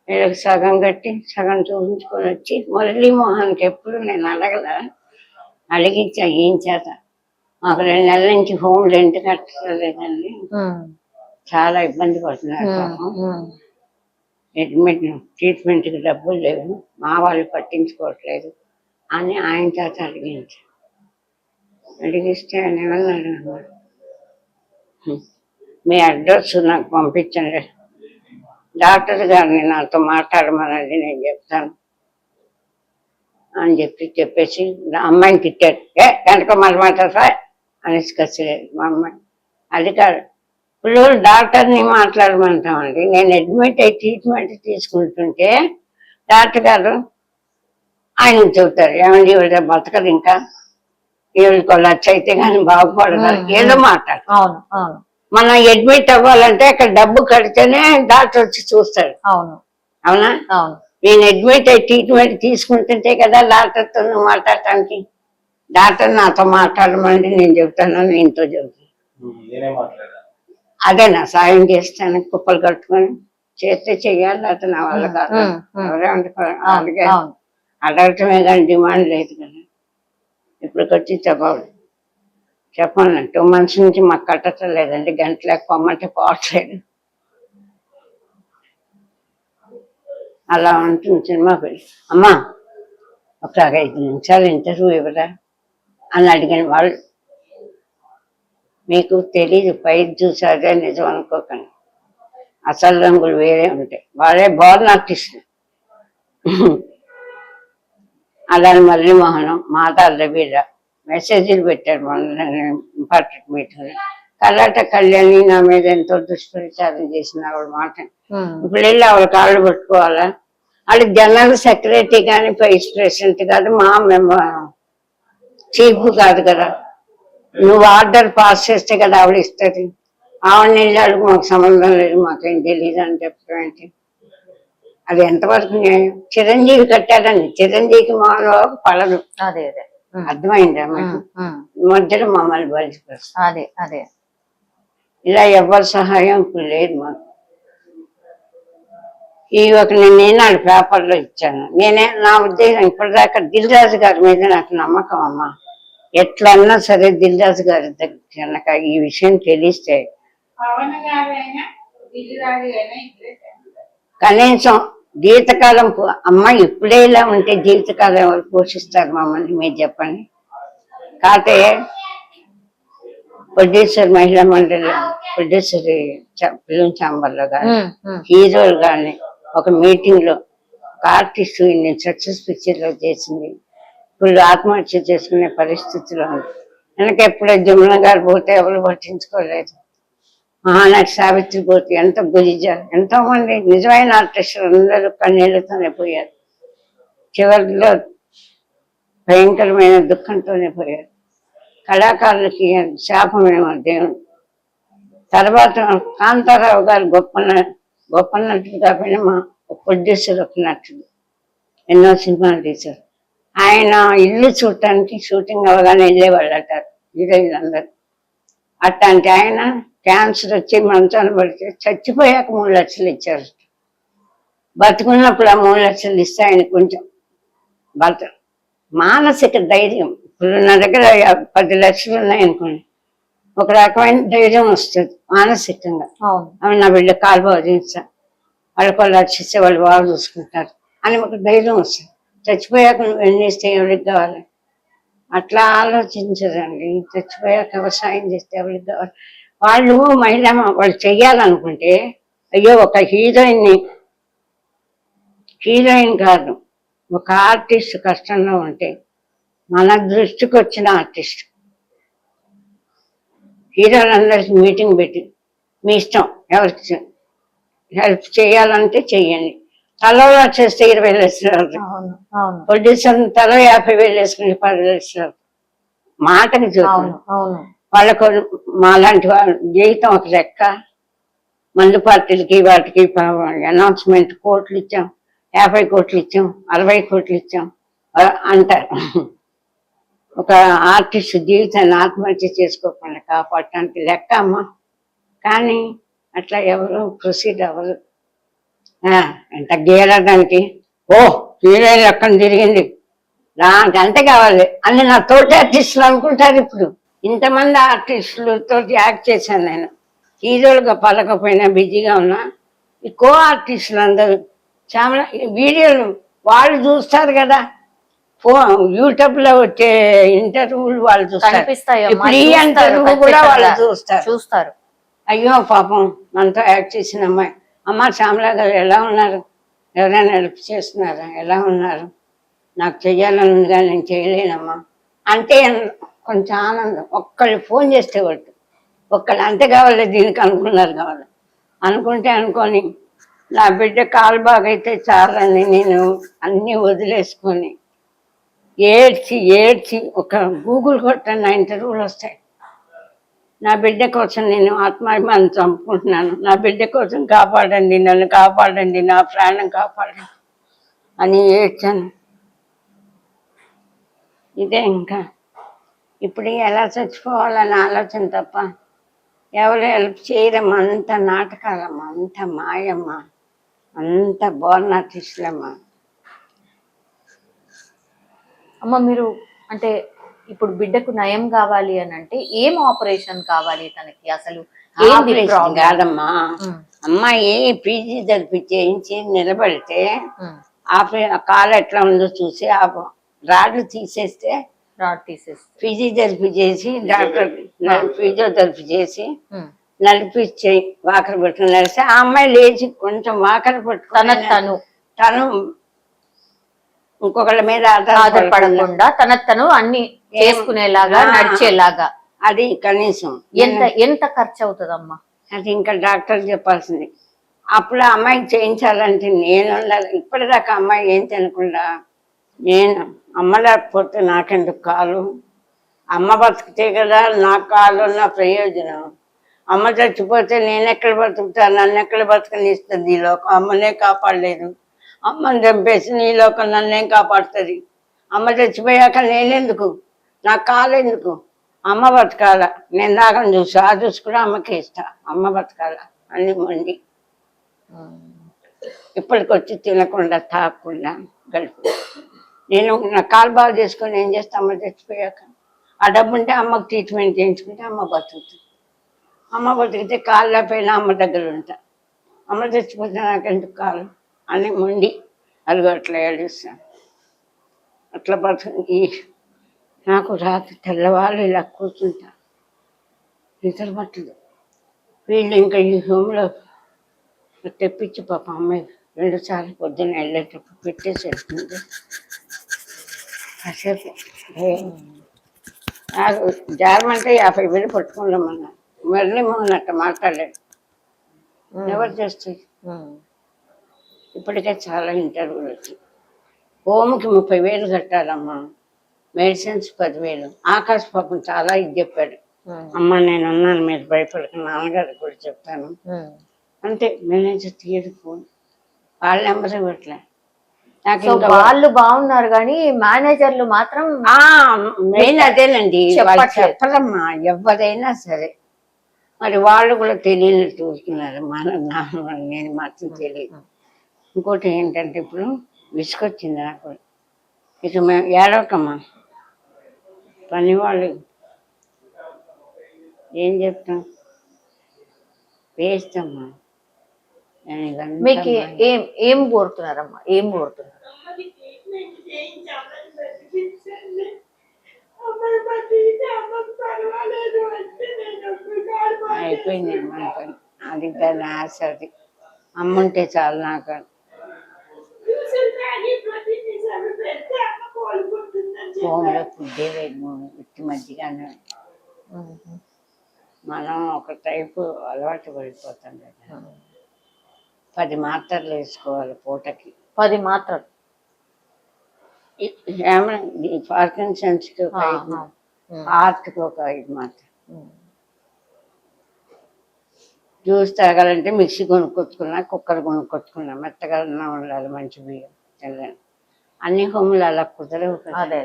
వీళ్ళకి సగం కట్టి సగం చూపించుకొని వచ్చి మురళీమోహన్కి ఎప్పుడు నేను అడిగించా ఏం చేత మాకు 2 నెలల నుంచి హోమ్ రెంట్ కట్టలేదండి, చాలా ఇబ్బంది పడుతున్నారు పాపం, అడ్మిట్ ట్రీట్మెంట్కి డబ్బులు లేవు, మా వాళ్ళు పట్టించుకోవట్లేదు అని ఆయన చేత అడిగిస్తే ఆయన ఏమన్నాడు, మీ అడ్రస్ నాకు పంపించండి, డాక్టర్ గారిని నాతో మాట్లాడమన్నది నేను చెప్తాను అని చెప్పేసి అమ్మాయిని తిట్టాడు. వెనక మాట్లాడతా అనేసి కసిలేదు మా అమ్మాయి. అది కాదు, ఇప్పుడు డాక్టర్ని మాట్లాడమంటామండి. నేను అడ్మిట్ అయ్యి ట్రీట్మెంట్ తీసుకుంటుంటే డాక్టర్ గారు ఆయనకు చెబుతారు, ఏమండి ఇవిడ బతకదు, ఇంకా ఈవిడికి లక్ష అయితే కానీ బాగుపడదు, ఏదో మాట్లాడు. మనం అడ్మిట్ అవ్వాలంటే అక్కడ డబ్బు కడితేనే డాక్టర్ వచ్చి చూస్తాడు. అవునా? నేను అడ్మిట్ అయ్యి ట్రీట్మెంట్ తీసుకుంటుంటే కదా డాక్టర్తో మాట్లాడటానికి. డాక్టర్ నాతో మాట్లాడమండి నేను చెబుతాను, నేనుతో చెబుతాను. అదే నా సాయం చేస్తాను, కుప్పలు కట్టుకొని చేస్తే చెయ్యాలి, అతను నా వల్ల కాదు. అలాగే అడగటమే కానీ డిమాండ్ లేదు కదా. ఇప్పటికొచ్చి చెప్పాను 2 months నుంచి మాకు కట్టడం లేదండి, గంటలకు పొమ్మంటే పోవట్లేదు. అలా ఉంటుంది సినిమా పెళ్ళి. అమ్మా ఒక 5 నిమిషాలు ఇంటర్వ్యూ ఇవ్వరా అని అడిగిన వాళ్ళు. మీకు తెలీదు, పైకి చూసి అదే నిజం అనుకోకండి, అసలు రంగులు వేరే ఉంటాయి. వాళ్ళే బోర్న్ ఆర్టిస్టులు. అలాని మురళీమోహనం, మాతా రవీర మెసేజ్లు పెట్టాడు మొన్న ఇంపార్టెంట్ మీటింగ్. కర్లాట కళ్యాణి నా మీద ఎంతో దుష్ప్రచారం చేసిన ఆవిడ మాట ఇప్పుడు వెళ్ళి ఆవిడ కాళ్ళు పట్టుకోవాలా? వాళ్ళు జనరల్ సెక్రటరీ కానీ వైస్ ప్రెసిడెంట్ కాదు, మా చీఫ్ కాదు కదా. నువ్వు ఆర్డర్ పాస్ చేస్తే కదా ఆవిడ ఇస్తుంది. ఆవిడని వెళ్ళాడు మాకు సంబంధం లేదు, మాకేం తెలియదు అని చెప్పడం ఏంటి? అది ఎంతవరకు న్యాయం? చిరంజీవి కట్టాడండి, చిరంజీవికి మాలో పడదు. అర్థమైందా? మధ్యలో మమ్మల్ని బలిసిపోతుంది. ఇలా ఎవరి సహాయం ఇప్పుడు లేదు మాకు. ఈ ఒక నేను పేపర్లో ఇచ్చాను. నా ఉద్దేశం ఇప్పటిదాకా దిల్ రాజు గారి మీద నాకు నమ్మకం అమ్మా. ఎట్లన్నా సరే దిల్ రాజు గారి దగ్గర ఈ విషయం తెలిస్తే కనీసం జీవితకాలం అమ్మ ఇప్పుడే ఇలా ఉంటే జీవితకాలం ఎవరు పోషిస్తారు మమ్మల్ని మీరు చెప్పండి. కాకపోతే ప్రొడ్యూసర్ మహిళా మండలి ప్రొడ్యూసర్ ఫిలిం ఛాంబర్లో కానీ హీరోలు కానీ ఒక మీటింగ్ లో ఒక ఆర్టిస్ట్ ఇన్ని సక్సెస్ పిక్చర్ లో చేసింది, ఇప్పుడు ఆత్మహత్య చేసుకునే పరిస్థితిలో ఉంది. వెనక ఎప్పుడో జమున గారు పోతే ఎవరు పట్టించుకోలేదు. మహానటి సావిత్రి పోతే ఎంత గురిజ, ఎంతో మంది నిజమైన ఆర్టిస్టులు అందరూ కన్నీళ్లతోనే పోయారు. చివరిలో భయంకరమైన దుఃఖంతోనే పోయారు. కళాకారులకి శాపమేమో దేవుడు. తర్వాత కాంతారావు గారు గొప్ప నటుడు కాకపోయినా మా ప్రొడ్యూసర్ ఒక నటుడు. ఎన్నో సినిమాలు తీశారు. ఆయన ఇల్లు చూడటానికి షూటింగ్ అవగానే వెళ్ళేవాళ్ళు అంటారు హీరోయిన్లు అందరు. అట్లాంటి ఆయన క్యాన్సర్ వచ్చి మంచాన్ని పడితే చచ్చిపోయాక 3 లక్షలు ఇచ్చారు. బతుకున్నప్పుడు ఆ 3 లక్షలు ఇస్తే ఆయన కొంచెం మానసిక ధైర్యం. ఇప్పుడు నా దగ్గర 10 లక్షలు ఉన్నాయనుకోండి, ఒక రకమైన ధైర్యం వస్తుంది మానసికంగా. అవి నా బిడ్డ కాలు బాగు చేస్తా, వాళ్ళకి 1 లక్ష ఇస్తే వాళ్ళు బాగా చూసుకుంటారు అని ఒక ధైర్యం వస్తుంది. చచ్చిపోయాక నువ్వు ఎన్ని ఇస్తే ఎవరికి కావాలి అట్లా ఆలోచించదండి. చచ్చిపోయాక వ్యవసాయం చేస్తే ఎవరికి కావాలి. వాళ్ళు వాళ్ళు చెయ్యాలనుకుంటే, అయ్యో ఒక హీరోయిన్ కాదు, ఒక ఆర్టిస్ట్ కష్టంలో ఉంటే మన దృష్టికి వచ్చిన ఆర్టిస్ట్ హీరోలందరికీ మీటింగ్ పెట్టి మీ ఇష్టం ఎవరికి హెల్ప్ చేయాలంటే చెయ్యండి, తలో చేస్తే 20 లక్షలు, ప్రొడ్యూసర్ తలో 50,000 వేసుకుని 10 లక్షలు. మాటకి చూద్దాం. వాళ్ళకు మాలాంటి వాళ్ళ జీవితం ఒక లెక్క. మందు పార్టీలకి వాటికి అనౌన్స్మెంట్ కోట్లు ఇచ్చాం, 50 కోట్లు ఇచ్చాం, 60 కోట్లు ఇచ్చాం అంటారు. ఒక ఆర్టిస్ట్ జీవితాన్ని ఆత్మహత్య చేసుకోకుండా కాపాడటానికి లెక్క అమ్మా. కానీ అట్లా ఎవరు ప్రొసీడ్ అవ్వరు. ఎంత గీయడానికి హీరోయిన్ లెక్కన తిరిగింది, నాకు అంతే కావాలి అని నా తోటి ఆర్టిస్టులు అనుకుంటారు. ఇప్పుడు ఇంతమంది ఆర్టిస్టులతో యాక్ట్ చేశాను నేను. హీరోలుగా పలకపోయినా బిజీగా ఉన్నా ఈ కో ఆర్టిస్టులు అందరూ చాలా వీడియోలు వాళ్ళు చూస్తారు కదా, యూట్యూబ్ లో వచ్చే ఇంటర్వ్యూలు వాళ్ళు చూస్తారు, ఇప్పుడు ఈ ఇంటర్వ్యూ కూడా వాళ్ళు చూస్తారు. అయ్యో పాపం మనతో యాక్ట్ చేసిన అమ్మ శ్యామలా గారు ఎలా ఉన్నారు, ఎవరైనా హెల్ప్ చేస్తున్నారా, ఎలా ఉన్నారు, నాకు చెయ్యాలని ఉంది కానీ నేను చేయలేనమ్మా అంటే కొంచెం ఆనందం. ఒక్కళ్ళు ఫోన్ చేస్తే ఒక్కళ్ళు అంతే కావాలి, దీనికి అనుకున్నారు కావాలి అనుకొని నా బిడ్డ కాలు బాగైతే చాలని నేను అన్నీ వదిలేసుకొని ఏడ్చి ఒక గూగుల్ కొట్టని నా ఇంటర్వ్యూలు వస్తాయి. నా బిడ్డ కోసం నేను ఆత్మాభిమానం చంపుకుంటున్నాను, నా బిడ్డ కోసం కాపాడండి, నన్ను కాపాడండి, నా ప్రాణం కాపాడండి అని ఏడ్చాను. ఇదే ఇంకా ఇప్పుడు ఎలా చచ్చిపోవాలని ఆలోచన తప్ప ఎవరు హెల్ప్ చేయరమ్మా. అంత నాటకాలమ్మా, అంత మాయమ్మా, అంత బోర్న్ ఆర్టిస్టులమ్మా. అమ్మ మీరు అంటే ఇప్పుడు బిడ్డకు నయం కావాలి అని అంటే ఏం ఆపరేషన్ కావాలి తనకి? అసలు ఆపరేషన్ కాదమ్మా, అమ్మాయి పీజీ జరిపించేయించి నిలబడితే కాలు ఎట్లా ఉందో చూసి ఆ రాడ్లు తీసేస్తే పీజీ జరిపించేసి డాక్టర్ ఫిజియోథెరపీ చేసి నడిపించి వాకర పట్టుకుని నడిస్తే ఆ అమ్మాయి లేచి కొంచెం వాకర పట్టుకుని తను ఇంకొకళ్ళ మీద ఆధారపడకుండా తను అన్ని చేసుకునేలాగా నడిచేలాగా. అది కనీసం ఎంత ఖర్చు అవుతుందమ్మా? అది ఇంకా డాక్టర్ చెప్పాల్సింది. అప్పుడు ఆ అమ్మాయికి చేయించాలంటే నేను ఇప్పటిదాకా అమ్మాయి ఏం తినకుండా నేను అమ్మ లేకపోతే నాకెందుకు కాలు, అమ్మ బతికితే కదా నా కాలు నా ప్రయోజనం. అమ్మ చచ్చిపోతే నేనెక్కడ బతుకుతాను, నన్ను ఎక్కడ బతకనిస్తుంది ఈ లోకం. అమ్మనే కాపాడలేదు, అమ్మని చంపేసి నీ లోకం నన్నేం కాపాడుతుంది. అమ్మ చచ్చిపోయాక నేనెందుకు, నా కాలు ఎందుకు, అమ్మ బతకాల. నేను దాకా చూసి కూడా అమ్మకి ఇస్తా, అమ్మ బతకాల అని మండి ఇప్పటికొచ్చి తినకుండా తాగకుండా గడుపు. నేను నా కాలు బాగా చేసుకొని ఏం చేస్తా, అమ్మ చచ్చిపోయాక ఆ డబ్బు ఉంటే అమ్మకు ట్రీట్మెంట్ చేయించుకుంటే అమ్మ బతుకుతుంది. అమ్మ బతికితే కాళ్ళ పైన అమ్మ దగ్గర ఉంటా, అమ్మ చచ్చిపోతే నాకెందుకు కాలు అని మొండి అరుగు అట్లా ఏడుస్తాను. అట్లా బతుకు. నాకు రాత్రి తెల్లవాళ్ళు ఇలా కూర్చుంటా, నిద్ర పట్టదు. వీళ్ళు ఇంకా ఈ హోమ్లో తెప్పించి పాప అమ్మాయి 2 సార్లు పొద్దున్న వెళ్ళేటప్పుడు పెట్టేసి వెళ్తుంది. కాసేపు నాకు జారమంటే 50,000 పట్టుకున్నామన్నా మళ్ళీ మొన్నట్టు మాట్లాడలేదు. ఎవరు చేస్తాయి? ఇప్పటికే చాలా ఇంటర్వ్యూలు వచ్చాయి. హోమ్కి 30,000 కట్టాలమ్మా, మెడిసిన్స్ 10,000. ఆకాశ పాపం చాలా ఇది చెప్పాడు, అమ్మ నేను ఉన్నాను మీరు భయపడక, నాన్నగారికి కూడా చెప్పాను. అంతే. మేనేజర్ తీయడు ఫోన్, వాళ్ళ నెంబర్ ఇవ్వట్లే. నాకు సో ఇంకా వాళ్ళు బాగున్నారు కానీ మేనేజర్లు మాత్రం మెయిన్ అదేనండి, వాళ్ళు చెప్పట్లేదు. చెప్పరమ్మా ఎవరైనా సరే. మరి వాళ్ళు కూడా తెలియని చూస్తున్నారు, నేను మాత్రం తెలియదు. ఇంకోటి ఏంటంటే ఇప్పుడు విసుకొచ్చింది నాకు. ఇక మేము ఏడవకమ్మా, పని వాళ్ళు ఏం చెప్తాం, వేస్తామ్మా. నేను ఇదంతా మీకు ఏం ఏం కోరుతున్నారమ్మా, ఏం కోరుతున్నారు? అయిపోయింది మన పని. అది దాని ఆశ, అది అమ్ముంటే చాలు నాకు. హోమ్లో ఫుడ్డే లేదు, ఉట్టి మధ్యగానే. మనం ఒక టైపు అలవాటు పడిపోతాం కదా. 10 మాత్రలు వేసుకోవాలి పూటకి. 10 మాత్రలు పార్కిన్సన్స్కి ఒక 5, హార్ట్కి ఒక 5 మాత్రలు. జ్యూస్ తాగాలంటే మిక్సీ కొనుక్కొచ్చుకున్నా, కుక్కర్ కొనుక్కొచ్చుకున్నా, మెత్తగా ఉండాలి, మంచి బియ్యం తెల్లని. అన్ని హోములు అలా కుదరవు కదా. అదే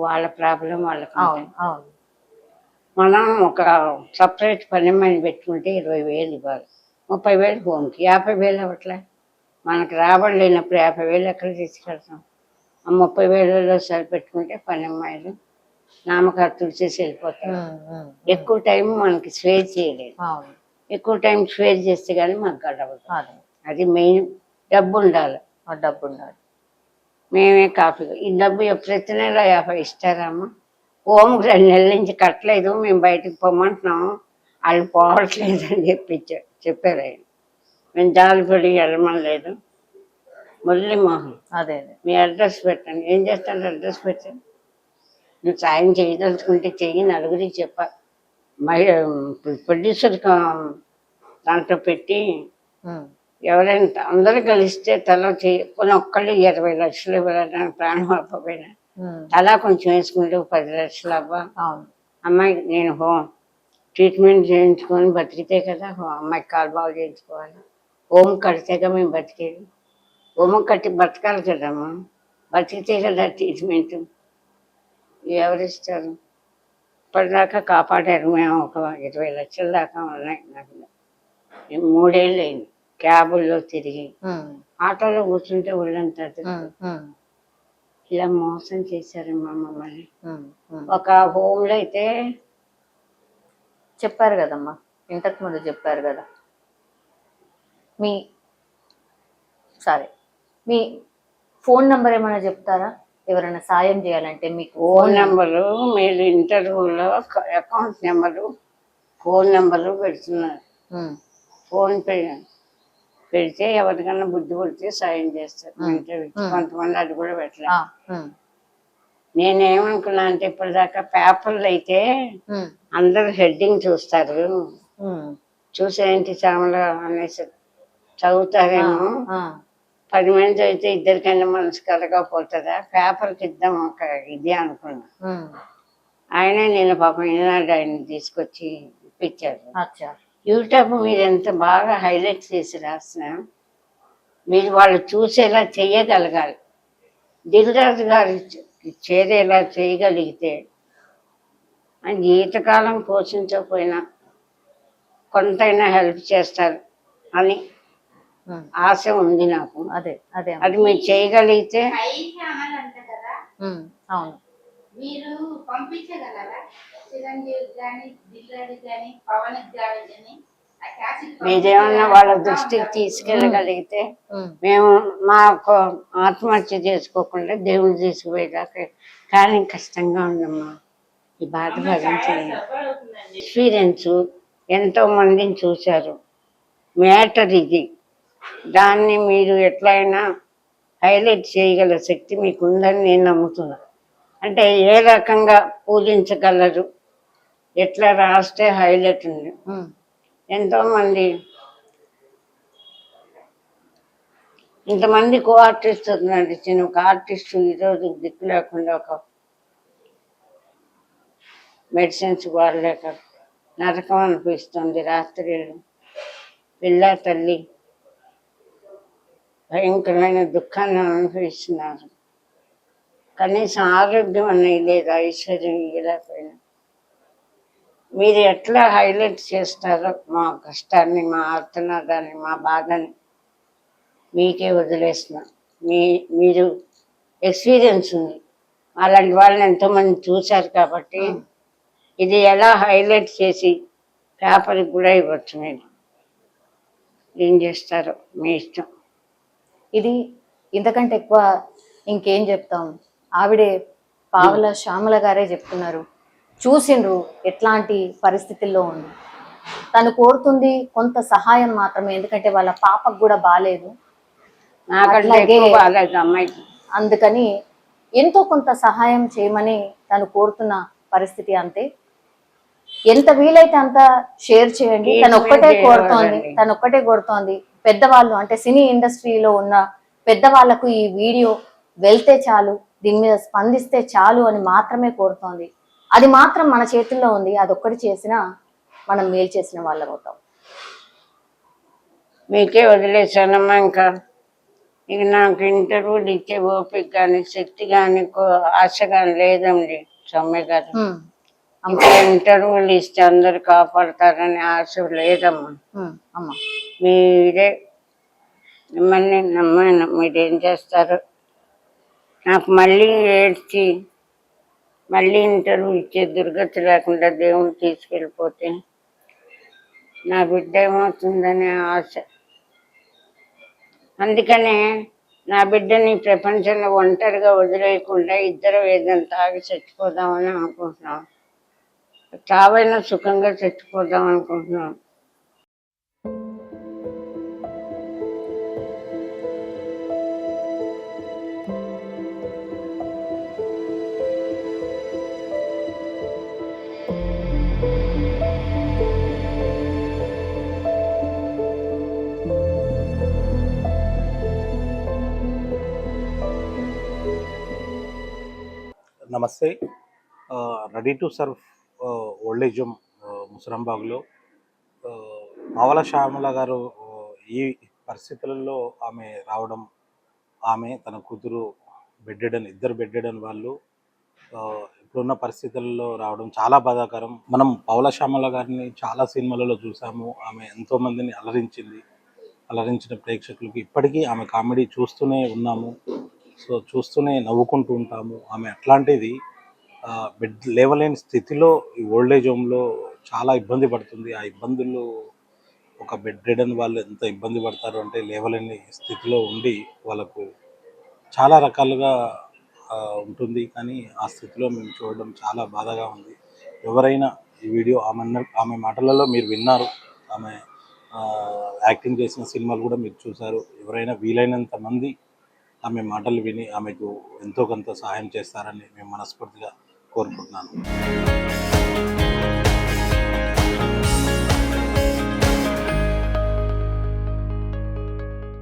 వాళ్ళ ప్రాబ్లం వాళ్ళకి. అవును అవును. మనం ఒక సపరేట్ పని మని పెట్టుకుంటే 20,000 ఇవ్వాలి, 30,000 హోమ్కి, 50,000 అవ్వట్లే. మనకు రాబడి లేనప్పుడు 50,000 ఎక్కడ తీసుకెళ్తాం? ఆ 30,000లో సరిపెట్టుకుంటే పని అమ్మాయిలు నామకర్తలు చేసి వెళ్ళిపోతాం. ఎక్కువ టైం మనకి స్వేర్ చేయలేదు. ఎక్కువ టైం స్వేర్ చేస్తే కానీ మాకు గడవదు. అది మెయిన్. డబ్బు ఉండాలి, డబ్బు ఉండాలి. మేమే కాఫీ ఈ డబ్బు ప్రతి నెల 50 ఇస్తారమ్మా. హోమ్కి 2 నెలల నుంచి కట్టలేదు, మేము బయటకు పోమంటున్నాము, వాళ్ళు పోవట్లేదు అని చెప్పారు ఆయన. మేము జాలిపడి వెళ్ళమనలేదు. మురళీ మోహన్, అదే మీ అడ్రస్ పెట్టండి. ఏం చేస్తాను అడ్రస్ పెట్టండి, నువ్వు సాయం చేయదలుచుకుంటే చెయ్యి, నలుగురికి చెప్పా. ప్రొడ్యూసర్ దాంట్లో పెట్టి ఎవరైనా అందరూ కలిస్తే తల కొన్ని ఒక్కళ్ళు 20 లక్షలు ఇవ్వాలని ప్రాణం అవ్వకపోయినా తలా కొంచెం వేసుకుంటే 10 లక్షలు అవ్వ. అమ్మాయి నేను ట్రీట్మెంట్ చేయించుకొని బతికితే కదా అమ్మాయికి కాలు బాగు చేయించుకోవాలి. హోమ్ కడితేగా మేము బతికేది. హోమ్ కట్టి బతకాలి కదమ్మా, బతికితే కదా ట్రీట్మెంట్. ఎవరిస్తారు? ఇప్పటిదాకా కాపాడారు. మేము ఒక 20 లక్షల దాకా ఉన్నాయి నాకు. 3 ఏళ్ళు అయింది క్యాబుల్లో తిరిగి, ఆటోలో కూర్చుంటే ఒళ్ళంతా ఇలా మోసం చేశారమ్మా మమ్మల్ని. ఒక హోమ్లో అయితే చెప్పారు కదమ్మా, ఇంతకు ముందు చెప్పారు కదా. మీ ఫోన్ నెంబర్ ఏమైనా చెప్తారా? ఎవరైనా సాయం చేయాలంటే మీకు ఫోన్ నెంబరు, మీరు ఇంటర్వ్యూలో అకౌంట్ నెంబరు, ఫోన్ నెంబరు పెడుతున్నారు. ఫోన్ పెడితే ఎవరికన్నా బుద్ధి పుడితే సాయం చేస్తారు. కొంతమంది అది కూడా పెట్టలేదు. నేనేమనుకున్నా అంటే ఇప్పటిదాకా పేపర్లు అయితే అందరు హెడ్డింగ్ చూస్తారు, చూసేంటి శ్యామల అనేసి చదువుతారేమో. 10 మంది అయితే 2 మనసు కలగకపోతుందా, పేపర్కి ఇద్దాం ఒక ఇది అనుకున్నా. ఆయనే నేను పాపం ఈనాడు ఆయన తీసుకొచ్చి ఇప్పించారు. యూట్యూబ్ మీరు ఎంత బాగా హైలైట్ చేసి రాసినా మీరు వాళ్ళు చూసేలా చెయ్యగలగాలి. దిల్రాజు గారు చేరేలా చేయగలిగితే ఆయన జీవితకాలం పోషించకపోయినా కొంతైనా హెల్ప్ చేస్తారు అని ఆశ ఉంది నాకు. అది మీరు చేయగలిగితే. అవును, మీరు పంపించగలరా చిరంజీవి కానీ దిల్రాజు కానీ పవన్ కానీ? మీరేమన్నా వాళ్ళ దృష్టికి తీసుకెళ్ళగలిగితే మేము మాకు ఆత్మహత్య చేసుకోకుండా దేవుడు తీసుకుపోయేదాకా. కానీ కష్టంగా ఉందమ్మా, ఈ బాధ భరించలేదు. ఎక్స్పీరియన్స్ ఎంతో మందిని చూశారు. మ్యాటర్ ఇది, దాన్ని మీరు ఎట్లయినా హైలైట్ చేయగల శక్తి మీకు ఉందని నేను నమ్ముతున్నా. అంటే ఏ రకంగా పూజించగలరు, ఎట్లా రాస్తే హైలైట్ ఉంది. ఎంతోమంది ఇంతమంది కో ఆర్టిస్ట్ నడిచిన ఒక ఆర్టిస్ట్ ఈరోజు దిక్కు లేకుండా, ఒక మెడిసిన్స్ వాడలేక నరకం అనిపిస్తుంది. రాత్రి పిల్ల తల్లి భయంకరమైన దుఃఖాన్ని అనుభవిస్తున్నారు. కనీసం ఆరోగ్యం అనేది లేదు, ఐశ్వర్యం ఇవ్వలేకపోయినా. మీరు ఎట్లా హైలైట్ చేస్తారో మా కష్టాన్ని, మా ఆర్తనాదాన్ని, మా బాధని మీకే వదిలేస్తున్నా. మీరు ఎక్స్పీరియన్స్ ఉంది, అలాంటి వాళ్ళని ఎంతోమంది చూశారు కాబట్టి ఇది ఎలా హైలైట్ చేసి పేపర్కి కూడా ఇవ్వచ్చు. మీరు ఏం చేస్తారో మీ ఇష్టం. ఇది ఇంతకంటే ఎక్కువ ఇంకేం చెప్తాం. ఆవిడే పావల శ్యామల గారే చెప్తున్నారు, చూసిండ్రు ఎట్లాంటి పరిస్థితుల్లో ఉంది. తను కోరుతుంది కొంత సహాయం మాత్రమే, ఎందుకంటే వాళ్ళ పాపకు కూడా బాలేదు. నాకంటే ఎక్కువ బాగాలేదు అమ్మాయికి. అందుకని ఎంతో కొంత సహాయం చేయమని తను కోరుతున్న పరిస్థితి. అంతే, ఎంత వీలైతే అంత షేర్ చేయండి. తను ఒక్కటే కోరుతోంది పెద్దవాళ్ళు, అంటే సినీ ఇండస్ట్రీలో ఉన్న పెద్దవాళ్లకు ఈ వీడియో వెళ్తే చాలు, దీని మీద స్పందిస్తే చాలు అని మాత్రమే కోరుతోంది. అది మాత్రం మన చేతుల్లో ఉంది. అదొక్కటి చేసినా మనం మేలు చేసిన వాళ్ళం అవుతాం. మీకే వదిలేసానమ్మా. ఇంకా ఇక నాకు ఇంటర్వ్యూలు ఇచ్చే ఓపిక కానీ శక్తి కానీ ఆశ కానీ లేదండి సౌమ్య గారు. ఇంకా ఇంటర్వ్యూలు ఇస్తే అందరు కాపాడతారని ఆశ లేదమ్మా. మీరే మిమ్మల్ని నమ్మాను, మీరేం చేస్తారు. నాకు మళ్ళీ ఏడ్చి మళ్ళీ ఇంటర్వ్యూ ఇచ్చే దుర్గతి లేకుండా దేవుడు తీసుకెళ్ళిపోతే నా బిడ్డ ఏమవుతుందనే ఆశ. అందుకనే నా బిడ్డని ప్రపంచంలో ఒంటరిగా వదిలేయకుండా ఇద్దరు ఏదైనా తాగి చచ్చిపోదామని అనుకుంటున్నాం. చావైనా సుఖంగా చచ్చిపోదాం అనుకుంటున్నాం. నమస్తే. Ready to serve old age home ముసరాంబాగ్లో పావల శ్యామల గారు ఈ పరిస్థితులలో ఆమె రావడం, ఆమె తన కూతురు ఇద్దరు బెడ్డెడన్ వాళ్ళు ఇప్పుడున్న పరిస్థితుల్లో రావడం చాలా బాధాకరం. మనం పావల శ్యామల గారిని చాలా సినిమాలలో చూసాము. ఆమె ఎంతోమందిని అలరించిన ప్రేక్షకులకి ఇప్పటికీ ఆమె కామెడీ చూస్తూనే ఉన్నాము. సో చూస్తూనే నవ్వుకుంటూ ఉంటాము. ఆమె అట్లాంటిది బెడ్ లేవలేని స్థితిలో ఈ ఓల్డేజ్ హోమ్లో చాలా ఇబ్బంది పడుతుంది. ఆ ఇబ్బందులు ఒక బెడ్ రిడన్ వాళ్ళు ఎంత ఇబ్బంది పడతారు అంటే, లేవలేని స్థితిలో ఉండి వాళ్ళకు చాలా రకాలుగా ఉంటుంది. కానీ ఆ స్థితిలో మేము చూడడం చాలా బాధగా ఉంది. ఎవరైనా ఈ వీడియో ఆమె మాటలలో మీరు విన్నారు, ఆమె యాక్టింగ్ చేసిన సినిమాలు కూడా మీరు చూశారు. ఎవరైనా వీలైనంత మంది ఆమె మాటలు విని ఆమెకు ఎంతో కొంత సహాయం చేస్తారని మేము మనస్ఫూర్తిగా కోరుకుంటున్నాను.